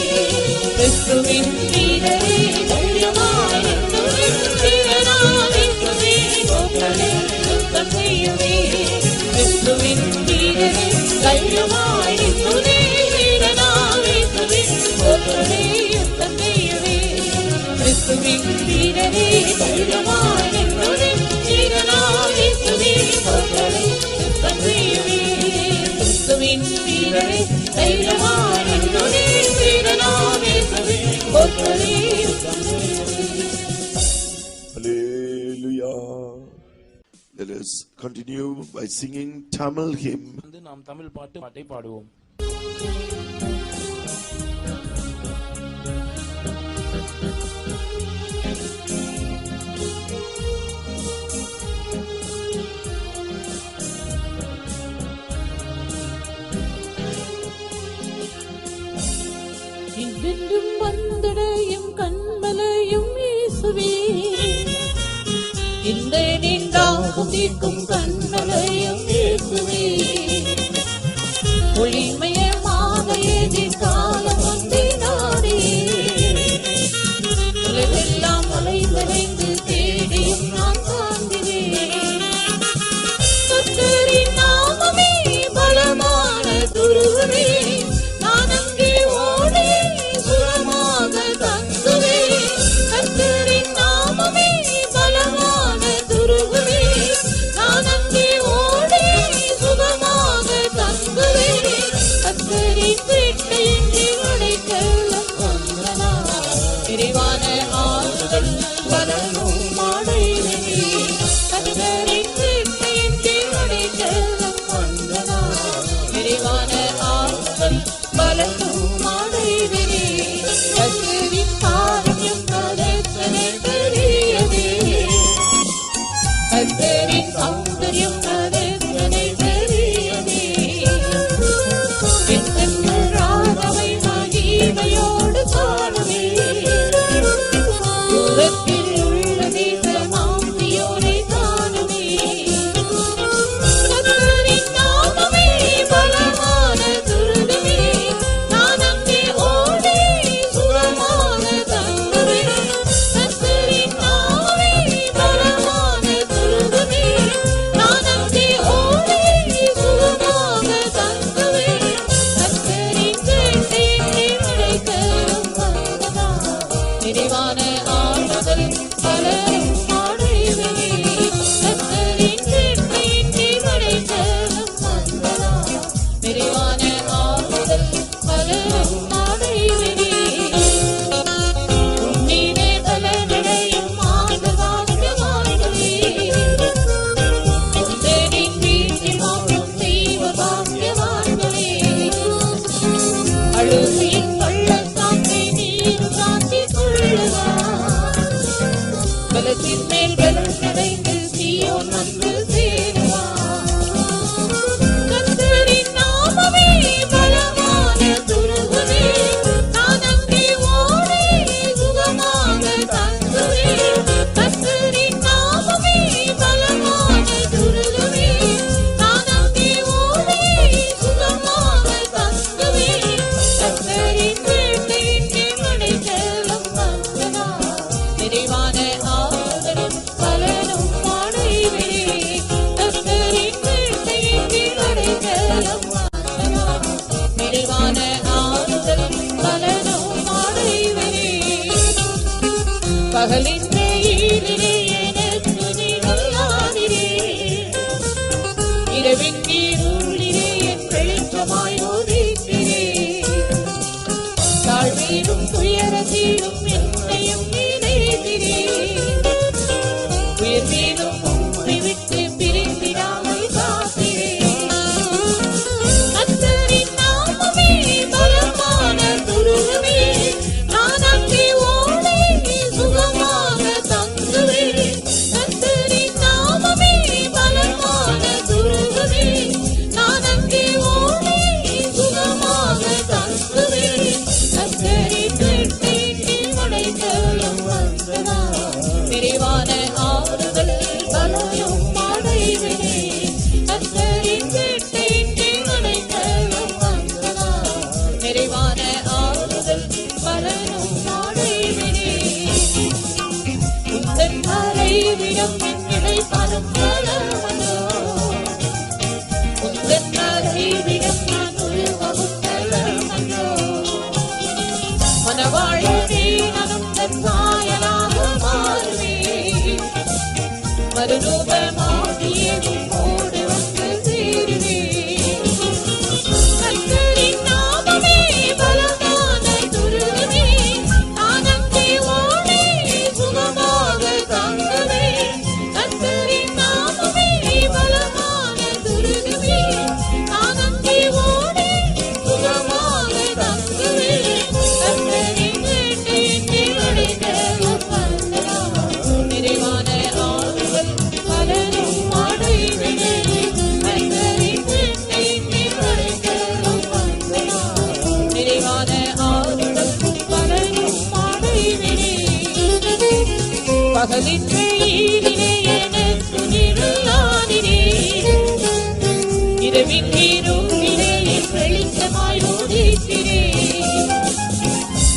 கிறிஸ்துவின் வீரரே தைரியமாய் நின்றுரே வீரனாம் இயேசுவின் போற்றலே யுத்தம் செய்யுரே கிறிஸ்துவின் வீரரே தைரியமாய் நின்றுரே வீரனாம் இயேசுவின் போற்றலே யுத்தம் செய்யுரே கிறிஸ்துவின் வீரரே தைரியமாய் நின்றுரே வீரனாம் இயேசுவின் போற்றலே யுத்தம் செய்யுரே கிறிஸ்துவின் வீரரே தைரியமாய் நின்றுரே வீரனாம் இயேசுவின் போற்றலே யுத்தம் செய்யுரே. Hallelujah. Let us continue by singing Tamil hymn. நாம் தமிழ் பாட்டை பாடுவோம். இன்றும் வந்தடையும் கண்மலையும் இயேசுவே இந்த நின்றாகும் தீர்க்கும் கண்மலையும் இயேசுவே ஒளிமயமாக எதிர்காலம் வந்தினாரே உலகெல்லாம் அலைவரைந்து தேடியும் நான் காண்கிறேன் கர்த்தரின் நாமமே பலமான துருவரே நான் அங்கே ஓடி சுகமாக தங்குவேன் கர்த்தரின் நாமமே பலமான துருவரே நான் அங்கே ஓடி சுகமாக தங்குவேன் பகலின் வெயிலிலே எனக்கு நிழலானீரே, இரவின் இருளிலே என் வெளிச்சமாய் உதிக்கிறீரே. தாழ்விலும் துயரத்திலும் என்னையும் நினைக்கிறீர், உயர்விலும் உம்மை விட்டு பிரிந்திடாமல் காக்கிறீர். கர்த்தரின் நாமமே பலமான துருகமே, நான் அங்கே ஓடி சுகமாக தங்குவேன். கர்த்தரின் நாமமே பலமான துருகமே, நான் அங்கே ஓடி சுகமாக தங்குவேன். கர்த்தரின் வீட்டில் அடைக்கலம் வந்ததா, விரிவான ஆறுதல் பலனும் அடைவேன். கர்த்தரின் வீட்டில் அடைக்கலம் வந்ததா, விரிவான ஆறுதல் பலனும் அடைவேன். உந்தன் மறைவிடம் என்னை பரப்பலவனோ, உந்தன் மறைவிடம் நான் உருவகுத்தலவனோ. மனவாழ்வே நானும் தன் சாயலாக மாறுவேன், மறுரூபமாகியே உம்மோடு வந்து சேருவேன். கர்த்தரின் நாமமே பலமான துருகமே, நான் அங்கே ஓடி சுகமாக தங்குவேன். கர்த்தரின் நாமமே பலமான துருகமே, நான் அங்கே ஓடி சுகமாக தங்குவேன். கர்த்தரின் வீட்டில் அடைக்கலம் வந்ததா, நிறைவான ஆறுதல் பலனும் அடைவேன். கர்த்தரின் வீட்டில் அடைக்கலம் வந்ததா, நிறைவான ஆறுதல் பலனும் அடைவேன். பகலின் வெயிலிலே எனக்கு நிழலானீரே, இரவின் இருளிலே என் வெளிச்சமாய் உதிக்கிறீர்.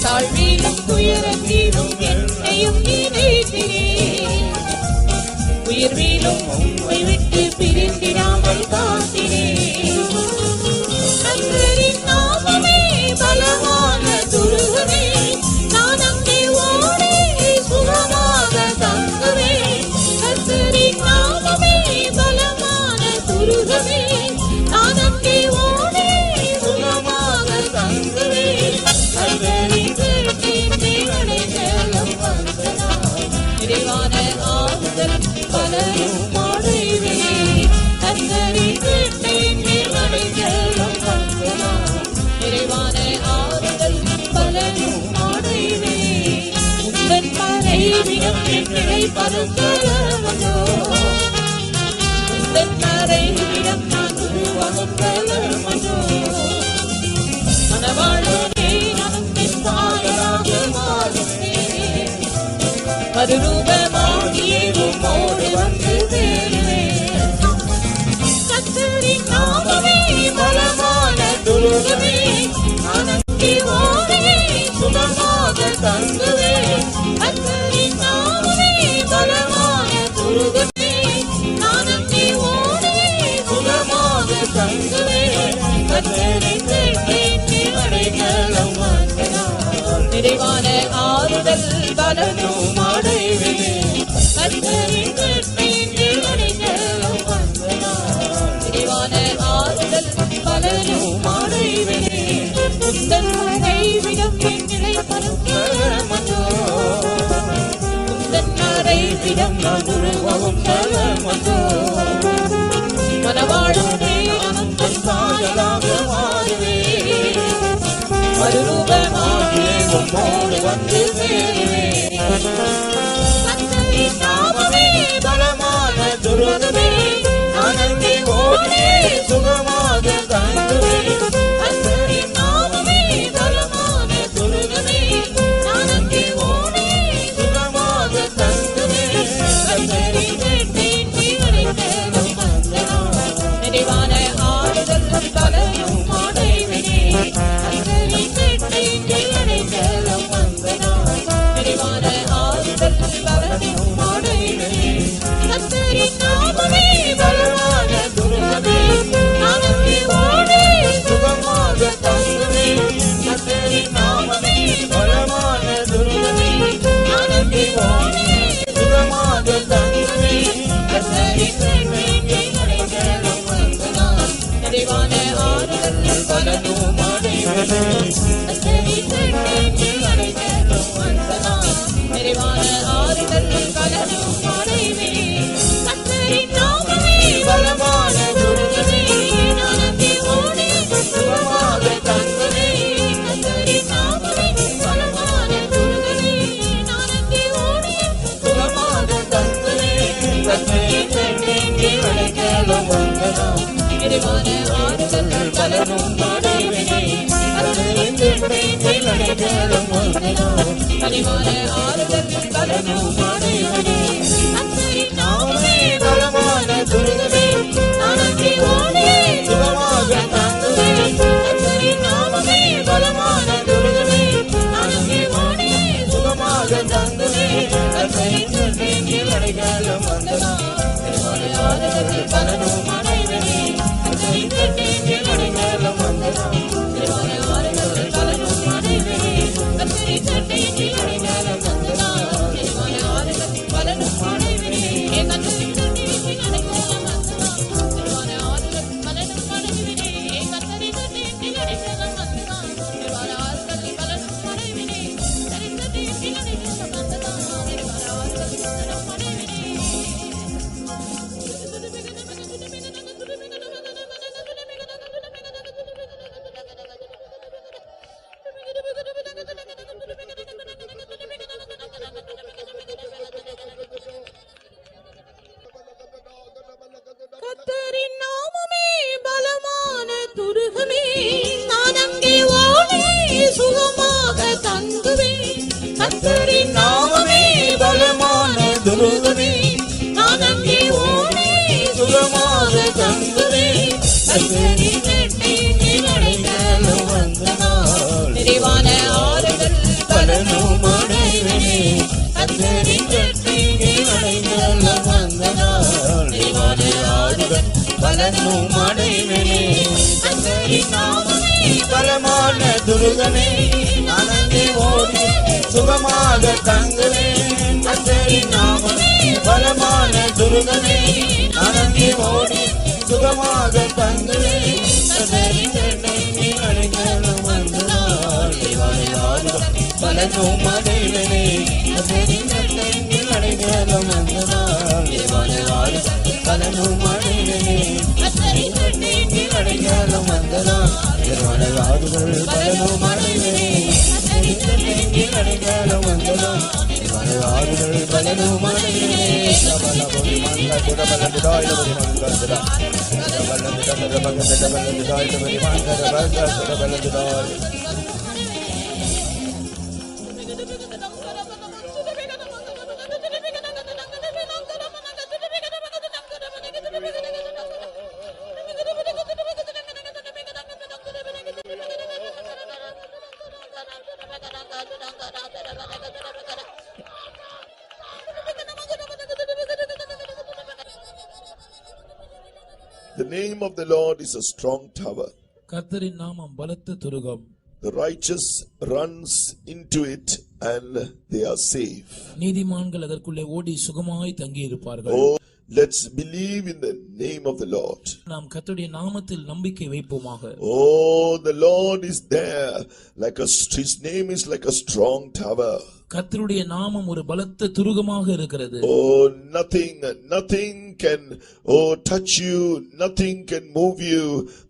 தாழ்விலும் துயரத்திலும் என்னையும் நினைக்கிறீர், உயர்விலும் உம்மை விட்டு பிரிந்திடாமல் காக்கிறீர். கர்த்தரின் நாமமே பலமான துருகமே, நான் அங்கே ஓடி சுகமாக தங்குவேன். கர்த்தரின் நாமமே பலமான துருகமே, நான் அங்கே ஓடி சுகமாக தங்குவேன். கர்த்தரின் வீட்டில் அடைக்கலம் வந்ததா, நிறைவான ஆறுதல் பலனும் அடைவேன். கர்த்தரின் வீட்டில் அடைக்கலம் வந்ததா, நிறைவான ஆறுதல் பலனும் அடைவேன். உந்தன் மறைவிடம் என்னை பரப்பலவனோ, உந்தன் மறைவிடம் நான் உருவகுத்தலவனோ. மனவாழ்வே நானும் என் சாயலாக மாறுவேன், மறுரூபமாகியே உம்மோடு வந்து சேருவேன். கர்த்தரின் நாமமே பலமான துருகமே, நான் அங்கே ஓடி சுகமாக தங்குவேன். கர்த்தரின் நாமமே பலமான துருகமே, நான் அங்கே ஓடி சுகமாக தங்குவேன். கர்த்தரின் வீட்டில் அடைக்கலம் வந்ததா, நிறைவான ஆறுதல் பலனும் அடைவேன். கர்த்தரின் வீட்டில் அடைக்கலம் வந்ததா, நிறைவான ஆறுதல் பலனும் அடைவேன். உந்தன் மறைவிடம் என்னை பரப்பலவனோ, உந்தன் மறைவிடம் நான் உருவகுத்தலவனோ. மனவாழ்வே நானும் தன் சாயலாக மாறுவேன், மறுரூபமாகியே உம்மோடு வந்து சேருவேன். கர்த்தரின் நாமமே பலமான துருகமே, நான் அங்கே ஓடி சுகமாக தங்குவேன். கர்த்தரின் நாமமே பலமான துருகமே, நான் அங்கே ஓடி சுகமாக தங்குவேன். கர்த்தரின் வீட்டில் அடைக்கலம் வந்ததா, நிறைவான ஆறுதல் பலனும் அடைவேன். கர்த்தரின் வீட்டில் அடைக்கலம் வந்ததா, நிறைவான ஆறுதல் அடைக்கலம் வந்ததால் கனிவான ஆறுதல் பலனும் அடைவனே கர்த்தரின் நாமமே பலமான துருகமே நானே ஓடி சுகமாக தங்குவேன் கர்த்தரின் நாமமே பலமான துருகமே நானே ஓடி சுகமாக தங்குவேன் கர்த்தரின் நன்மையில் அடைக்கலம் வந்ததால் கனிவான ஆறுதல் பலனும் அடைவனே கர்த்தரின் நன்மையில் அடைக்கலம் வந்ததால் கனிவான ஆறுதல் பலனும் அடைவனே கர்த்தரின் நன்மையில் அடைக்கலம் வந்ததால் கனிவான ஆறுதல் பலனும் அடைவனே கர்த்தரின் நன்மையில் அடைக்கலம் வந்ததால் கனிவான ஆறுதல் பலனும் அடைவனே கர்த்தரின் நன்மையில் அடைக்கலம் வந்ததால் கனிவான ஆறுதல் பலனும் அடைவனே கர்த்தரின் நன்மையில் அடைக்கலம் வந்ததால் கனிவான ஆறுதல் பலனும் அடைவனே கர்த்தரின் நாமமே பலமான துருகமே நான் அங்கே ஓடி சுகமாக தங்குவேன் கர்த்தரின் நாமமே பலமான துருகமே நான் அங்கே ஓடி சுகமாக தங்குவேன் கர்த்தரின் நன்மையில் அடைக்கலம் வந்ததால் நிறைவான ஆறுதல் பலனும் அடைவனே கர்த்தரின் நன்மையில் அடைக்கலம் வந்ததால் நிறைவான ஆறுதல் பலனும் அடைவனே கர்த்தரின் நாமமே பலமான துருகமே நான் அங்கே ஓடி சுகமாக தங்குவேன் கர்த்தரின் நாமமே பலமான துருகமே நான் அங்கே ஓடி சுகமாக தங்குவேன் கர்த்தரின் நன்மையில் அடைக்கலம் வந்ததால் நிறைவான ஆறுதல் பலனும் அடைவனே கர்த்தரின் நன்மையில் அடைக்கலம் வந்ததால் நிறைவான ஆறுதல் பலனும் அடைவனே கர்த்தரின் நன்மையில் அடைக்கலம் வந்ததால் நிறைவான ஆறுதல் பலனும் அடைவனே கர்த்தரின் நன்மையில் அடைக்கலம் வந்ததால் நிறைவான ஆறுதல் பலனும் அடைவனே சபலபொலி மங்க துடபலதுடாய் லபதி மங்கதுடா சபலதுடாய் லபதி மங்கதுடா சபலதுடாய் The name of the Lord is a strong tower. கர்த்தரின் நாமம் பலத்த Thurugam. The righteous runs into it and they are safe. நீதிமான்கள் அதற்குள்ளே ஓடி சுகமாய் தங்கி இருப்பார்கள். Oh, let's believe in the name of the Lord. நாம் கர்த்தருடைய நாமத்தில் நம்பிக்கை வைப்போமாக. Oh, the Lord is there like his name is like a strong tower. கர்த்தருடைய நாமம் ஒரு பலத்த துருகமாக இருக்கிறது. Oh, nothing can touch you, nothing can move you.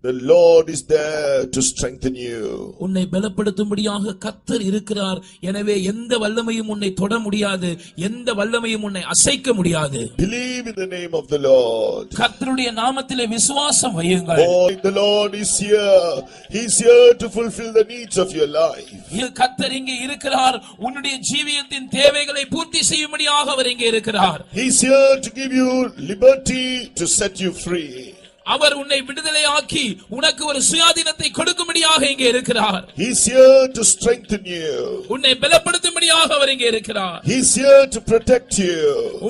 The Lord is there to strengthen you. உன்னை பலப்படுத்தும்படியாக கர்த்தர் இருக்கிறார். எனவே எந்த வல்லமையும் உன்னை தொட முடியாது, எந்த வல்லமையும் உன்னை அசைக்க முடியாது. Believe in the name of the Lord. கர்த்தருடைய நாமத்திலே விசுவாசம் வையுங்கள். Oh, the Lord is here. He is here to fulfill the needs of your life. கர்த்தர் இங்கே இருக்கிறார். உன்னுடைய ஜீவியத்தின் தேவைகளை பூர்த்தி செய்யும்படியாக அவர் இங்கே இருக்கிறார். He is here to give you liberty, to set you free. அவர் உன்னை விடுதலையாக்கி உனக்கு ஒரு சுயாதீனத்தை கொடுக்கும்படியாக இங்கே இருக்கிறார். He is here to strengthen you. உன்னை பலப்படுத்தும்படியாக அவர் இங்கே இருக்கிறார். He is here to protect you.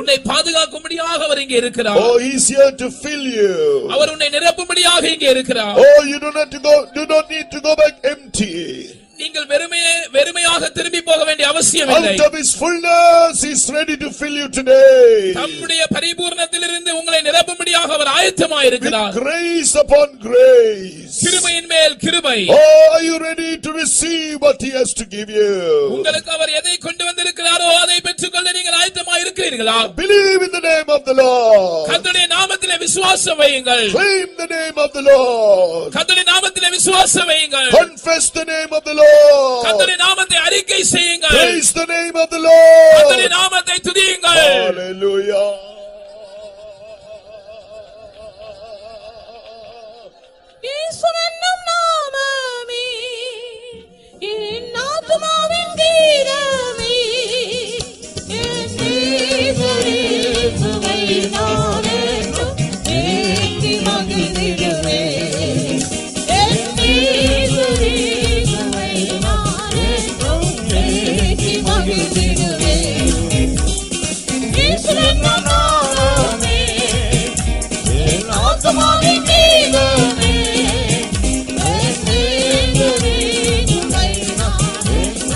உன்னை பாதுகாக்கும்படியாக அவர் இங்கே இருக்கிறார். Oh, he is here to fill you. அவர் உன்னை நிரப்பும்படியாக இங்கே இருக்கிறார். Oh, you do not need to go back empty. நீங்கள் வெறுமையாக திரும்பி போக வேண்டிய அவசியம் இல்லை. Out of his fullness he is ready to fill you today. தம்முடைய பரிபூரணத்திலிருந்து உங்களை நிரப்பும்படியாக அவர் ஆயத்தமாய் இருக்கிறார். With grace upon grace. கிருபையின் மேல் கிருபை. Oh, are you ready to receive what he has to give you? உங்களுக்கு அவர் எதை கொண்டு வந்திருக்கிறாரோ அதை பெற்றுக்கொள்ள நீங்கள் ஆயத்தமாய் இருக்கிறீர்களா? Believe in the name of the Lord. கர்த்தருடைய நாமத்திலே விசுவாசம் வையுங்கள். Claim the name of the Lord. கர்த்தருடைய நாமத்திலே விசுவாசம் வையுங்கள். Confess the name of the Lord. கர்த்தருடைய நாமத்தை அறிக்கை செய்யுங்கள். Praise the name of the Lord. கர்த்தருடைய நாமத்தை துதியுங்கள். Hallelujah. இயேசுவின் நாமமே என் ஆத்துமாவின் கீதமே என் இயேசுவை நான் என்றும் ஏற்றி மகிழ்ந்திடுவேன். என் இயேசுவை நான் என்றும் ஏற்றி மகிழ்ந்திடுவேன். இயேசுவின் நாமமே என் ஆத்துமாவின் கீதமே என் இயேசுவை நான் என்றும்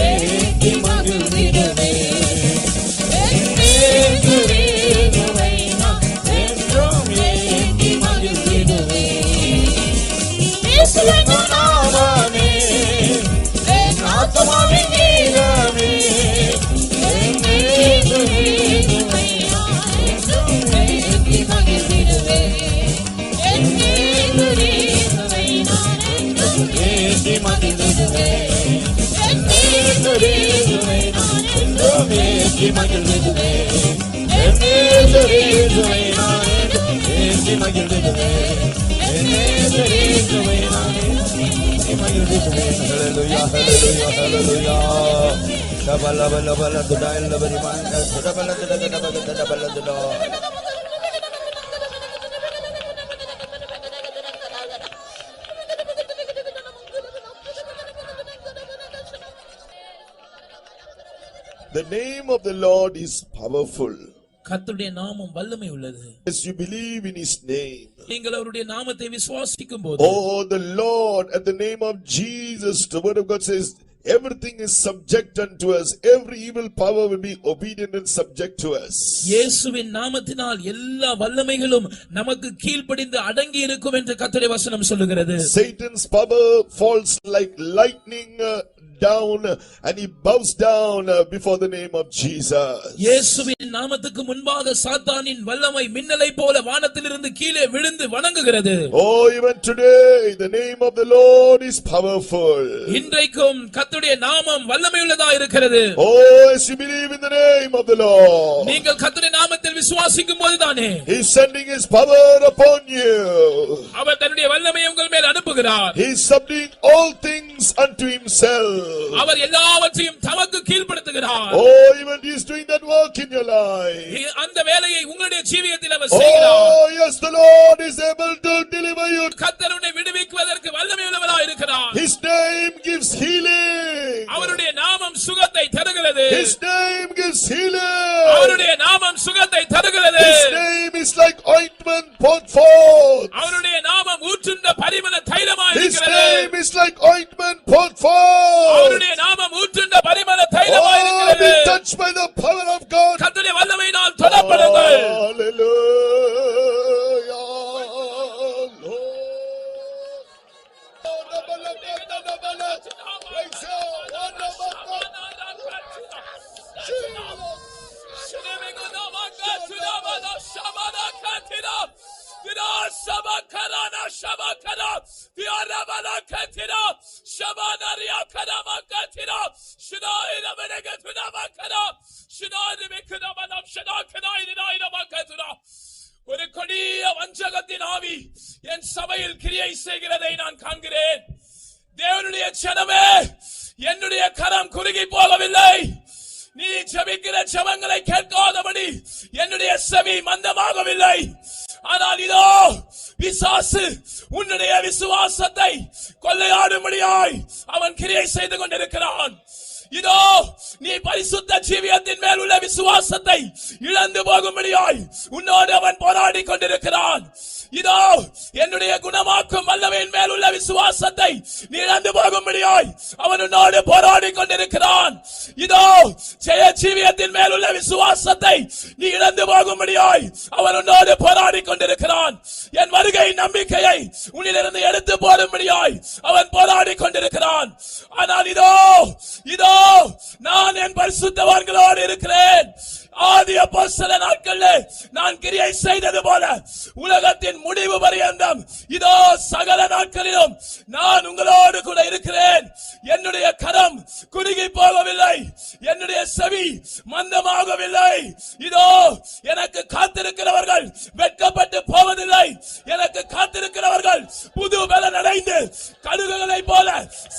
ஏற்றி மகிழ்ந்திடுவேன். என் இயேசுவை நான் என்றும் ஏற்றி மகிழ்ந்திடுவேன். இயேசுவின் நாமமே என் ஆத்துமாவின் கீதமே என் இயேசுவை நான் என்றும் ஏற்றி மகிழ்ந்திடுவேன். என் இயேசுவை நான் என்றும் ஏற்றி மகிழ்ந்திடுவேன். என் இயேசுவை நான் என்றும் ஏற்றி மகிழ்ந்திடுவேன். என் இயேசுவை நான் என்றும் ஏற்றி மகிழ்ந்திடுவேன். என் இயேசுவை நான் என்றும் ஏற்றி மகிழ்ந்திடுவேன். Hallelujah, hallelujah, hallelujah. Shabala bala bala dudai labari manga shabala dudai. The name of the Lord is powerful. கர்த்தருடைய நாமம் வல்லமை உள்ளது. As you believe in His name. நீங்கள் அவருடைய நாமத்தை விசுவாசிக்கும் போது, Oh, the Lord, at the name of Jesus, the word of God says, everything is subject unto us. Every evil power will be obedient and subject to us. இயேசுவின் நாமத்தினால் எல்லா வல்லமைகளும் நமக்கு கீழ்ப்படிந்து அடங்கி இருக்கும் என்று கர்த்தருடைய வசனம் சொல்லுகிறது. Satan's power falls like lightning down and he bows down before the name of Jesus. இயேசுவின் நாமத்துக்கு முன்பாக சாத்தானின் வல்லமை மின்னலை போல வானத்திலிருந்து கீழே விழுந்து வணங்குகிறது. Oh, even today the name of the Lord is powerful. இன்றைக்கும் கர்த்தருடைய நாமம் வல்லமையுள்ளதா இருக்கிறது. Oh, as you believe in the name of the Lord, நீங்கள் கர்த்தருடைய நாமத்தில் விசுவாசிக்கும் போதுதானே He is sending His power upon you. அவர் தன்னுடைய வல்லமையை உங்கள் மேல் அனுப்புகிறார். He is subduing all things unto Himself. அவர் எல்லாவற்றையும் தமக்கு கீழ்ப்படுத்துகிறார். Oh, even He is doing that work in your life. அந்த வேலையை உங்களுடைய ஜீவியத்தில் அவர் செய்கிறார். Oh, yes, the Lord is able to deliver you. கர்த்தர் உன்னை விடுவிக்குவதற்கு வல்லமையுள்ளவராய் இருக்கிறார். His name gives healing. அவருடைய நாமம் சுகத்தை தருகிறது. His name gives healing. அவருடைய நாமம் சுகத்தை தருகிறது. His name is like ointment poured forth. அவருடைய நாமம் ஊற்றுண்ட பரிமள தைலமாய் His இருக்கிறது. name is like ointment poured forth. அவருடைய நாமம் ஊற்றுண்ட பரிமள தைலமாய் Oh, இருக்கிறது. be touched by the power of God. கர்த்தருடைய வல்லமையினால் தொடப்படுங்கள். Hallelujah. ஒரு கொடிய வஞ்சகத்தின் ஆவி என் சபையில் கிரியை செய்கிறதை நான் காண்கிறேன். தேவனுடைய ஜனமே, என்னுடைய கரம் குறுகி போகவில்லை. நீ ஜெபிக்கிற ஜெபங்களை கேட்காதபடி என்னுடைய செவி மந்தமாகவில்லை. ஆனால் இதோ பிசாசு உன்னுடைய விசுவாசத்தை கொள்ளையாடும்படியாய் அவன் கிரியை செய்து கொண்டிருக்கிறான். இதோ நீ பரிசுத்த ஜீவியத்தின் மேல் உள்ள விசுவாசத்தை இழந்து போகும்படியாய் உன்னோடு அவன் போராடி கொண்டிருக்கிறான். இதோ என்னுடைய குணமாக்கும் வல்லமையின் மேல் உள்ள விசுவாசத்தை நீ இழந்து போகும்படியாய் அவன் உன்னோடு போராடி கொண்டிருக்கிறான். இதோ ஜெய ஜீவியத்தின் மேல் உள்ள விசுவாசத்தை நீ இழந்து போகும்படியாய் அவன் உன்னோடு போராடி கொண்டிருக்கிறான். என் வருகை நம்பிக்கையை உன்னிலிருந்து எடுத்து போடும்படியாய் அவன் போராடி கொண்டிருக்கிறான். ஆனால் இதோ நான் என் பரிசுத்தவான்களோடு இருக்கிறேன். ஆதி அப்போஸ்தல நாட்களில் நான் கிரியை செய்தது போல உலகத்தின் முடிவு பரியந்தம் இதோ சகல நாட்களிலும் நான் உங்களோடு கூட இருக்கிறேன். என்னுடைய கரம் குறுகி போகவில்லை, என்னுடைய செவி மந்தமாகவில்லை. இதோ எனக்கு காத்திருக்கிறவர்கள் வெட்கப்பட்டு போவதில்லை. எனக்கு காத்திருக்கிறவர்கள் புது பலன் அடைந்து கழுகுகளை போல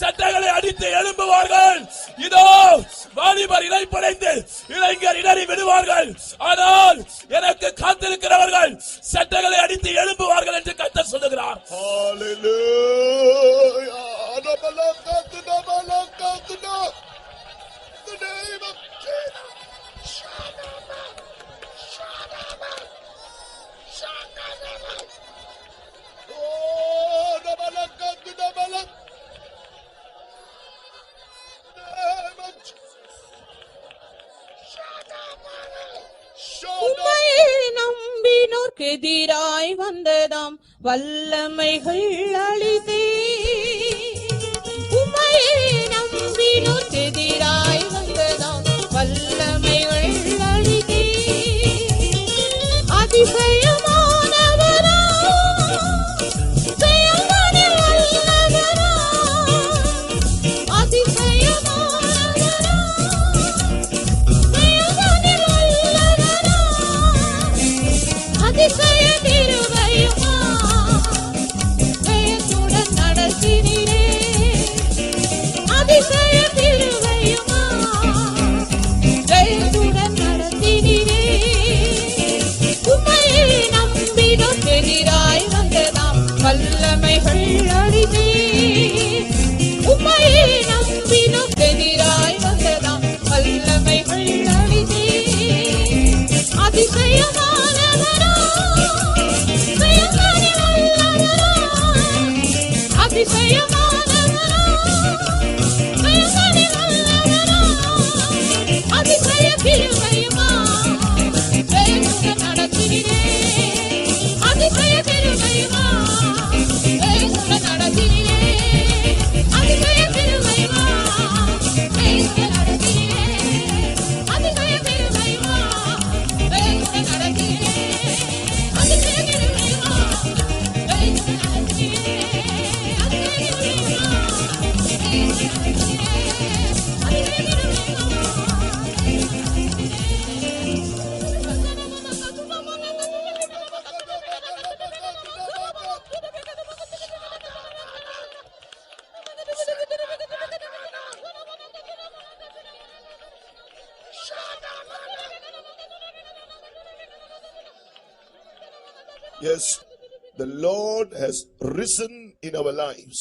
சட்டைகளை அடித்து எழும்புவார்கள். இதோ வாலிபர் இளைப்படைந்து இளைஞர் இடறி விடுவார்கள். ஆனால் எனக்கு காத்திருக்கிறவர்கள் சட்டைகளை அடித்து எழும்புவார்கள் என்று கர்த்தர் சொல்லுகிறார். Hallelujah. The name of Jesus. Oh, the உம்மையே நம்பினோர்க்கு எதிராய் வந்ததாம் வல்லமைகள் அழித்தே. உம்மையே நம்பினோர்க்கு எதிராய் வந்ததாம் வல்லமைகள் அழித்தே. அதிசயமானவரா செயல்களில் வல்லவரா. அதிசயமானவரா செயல்களில் வல்லவரா. அதிசய கிருபையுமா ஜெயத்துடன் நடத்தினீரே. அதிசய கிருபையுமா ஜெயத்துடன் நடத்தினீரே. உம்மையே நம்பினோர்க்கு எதிராய் வந்ததாம் வல்லமைகள் அழித்தே. உம்மையே நம்பினோர்க்கு எதிராய் வந்ததாம் வல்லமைகள் அழித்தே. அதிசயமானவரா செயல்களில் வல்லவரா. அதிசயமானவரா செயல்களில் வல்லவரா. அதிசய கிருபையுமா ஜெயத்துடன் நடத்தினீரே. அதிசய கிருபையுமா ஜெயத்துடன் நடத்தினீரே. அதிசய கிருபையுமா ஜெயத்துடன் நடத்தினீரே. அதிசய கிருபையுமா ஜெயத்துடன் நடத்தினீரே. அதிசய கிருபையுமா ஜெயத்துடன் நடத்தினீரே. அதிசய கிருபையுமா Yes, the Lord has risen in our lives.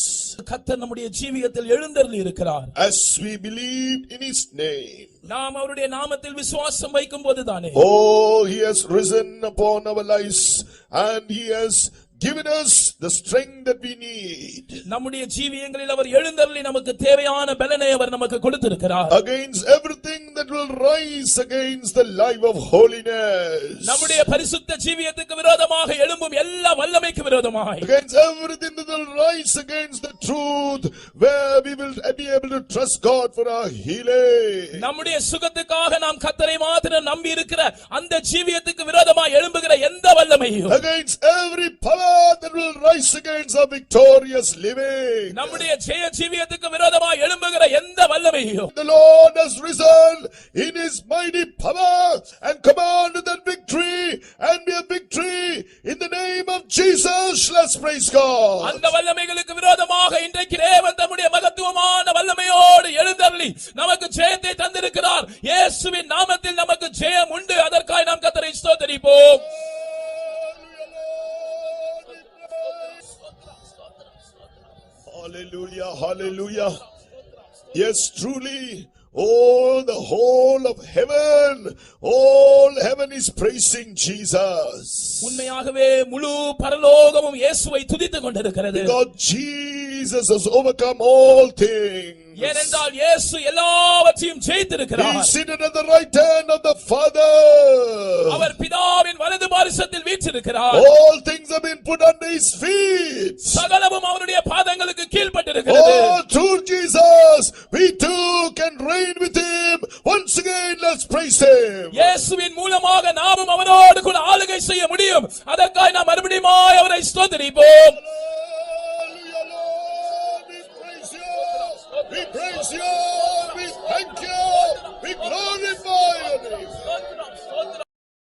கர்த்தர் நம்முடைய ஜீவியத்தில் எழுந்தருளி இருக்கிறார். As we believe in His name. நாம் அவருடைய நாமத்தில் விசுவாசம் வைக்கும் போதுதானே. Oh, He has risen upon our lives and He has given us the strength that we need. நம்முடைய ஜீவியங்களில் அவர் எழுந்தருளி நமக்கு தேவையான பலனை அவர் நமக்கு கொடுத்திருக்கிறார். Against everything that will rise against the life of holiness. நம்முடைய பரிசுத்த ஜீவியத்துக்கு விரோதமாக எழும்பும் எல்லா வல்லமைக்கு விரோதமாய். Against everything that will rise against the truth where we will be able to trust God for our healing. நம்முடைய சுகத்துக்காக நாம் கர்த்தரை மாத்திரம் நம்பி இருக்கிற அந்த ஜீவியத்துக்கு விரோதமாய் எழும்புகிற எந்த வல்லமையும். Against every power that will rise against our victorious living. நம்முடைய ஜெய ஜீவியத்துக்கு விரோதமாய் எழும்புகிற எந்த வல்லமையும். The Lord has risen in His mighty power and commanded that victory and be a victory in the name of Jesus. Let's praise God. அந்த வல்லமைகளுக்கு விரோதமாக இன்றைக்கு தேவன் தம்முடைய மகத்துவமான வல்லமையோடு எழுந்தருளி நமக்கு ஜெயத்தை தந்திருக்கிறார். இயேசுவின் நாமத்தில் நமக்கு ஜெயம் உண்டு. அதற்காக நாம் கர்த்தரை ஸ்தோத்திரிப்போம். Hallelujah, hallelujah. Yes, truly. Oh, the whole of heaven, all heaven is praising Jesus. உண்மையாகவே முழு பரலோகமும் இயேசுவை துதித்துக் கொண்டிருக்கிறது. Because Jesus has overcome all things. ஏனென்றால் இயேசு எல்லாவற்றையும் ஜெயித்திருக்கிறார். He is seated at the right hand of the Father. அவர் பிதாவின் வலது பாரிசத்தில் வீற்றிருக்கிறார். All things have been put under His feet. சகலமும் அவருடைய பாதங்களுக்கு கீழ்ப்பட்டிருக்கிறது. Oh, through Jesus, we too can reign with Him. Once again, let's praise Him. இயேசுவின் மூலமாக நாமும் அவரோடு கூட ஆளுகை செய்ய முடியும். அதற்காக நாம் மறுபடியும் அவரை ஸ்தோத்திரிப்போம். Hallelujah, Lord, we praise You. We praise You. We thank You.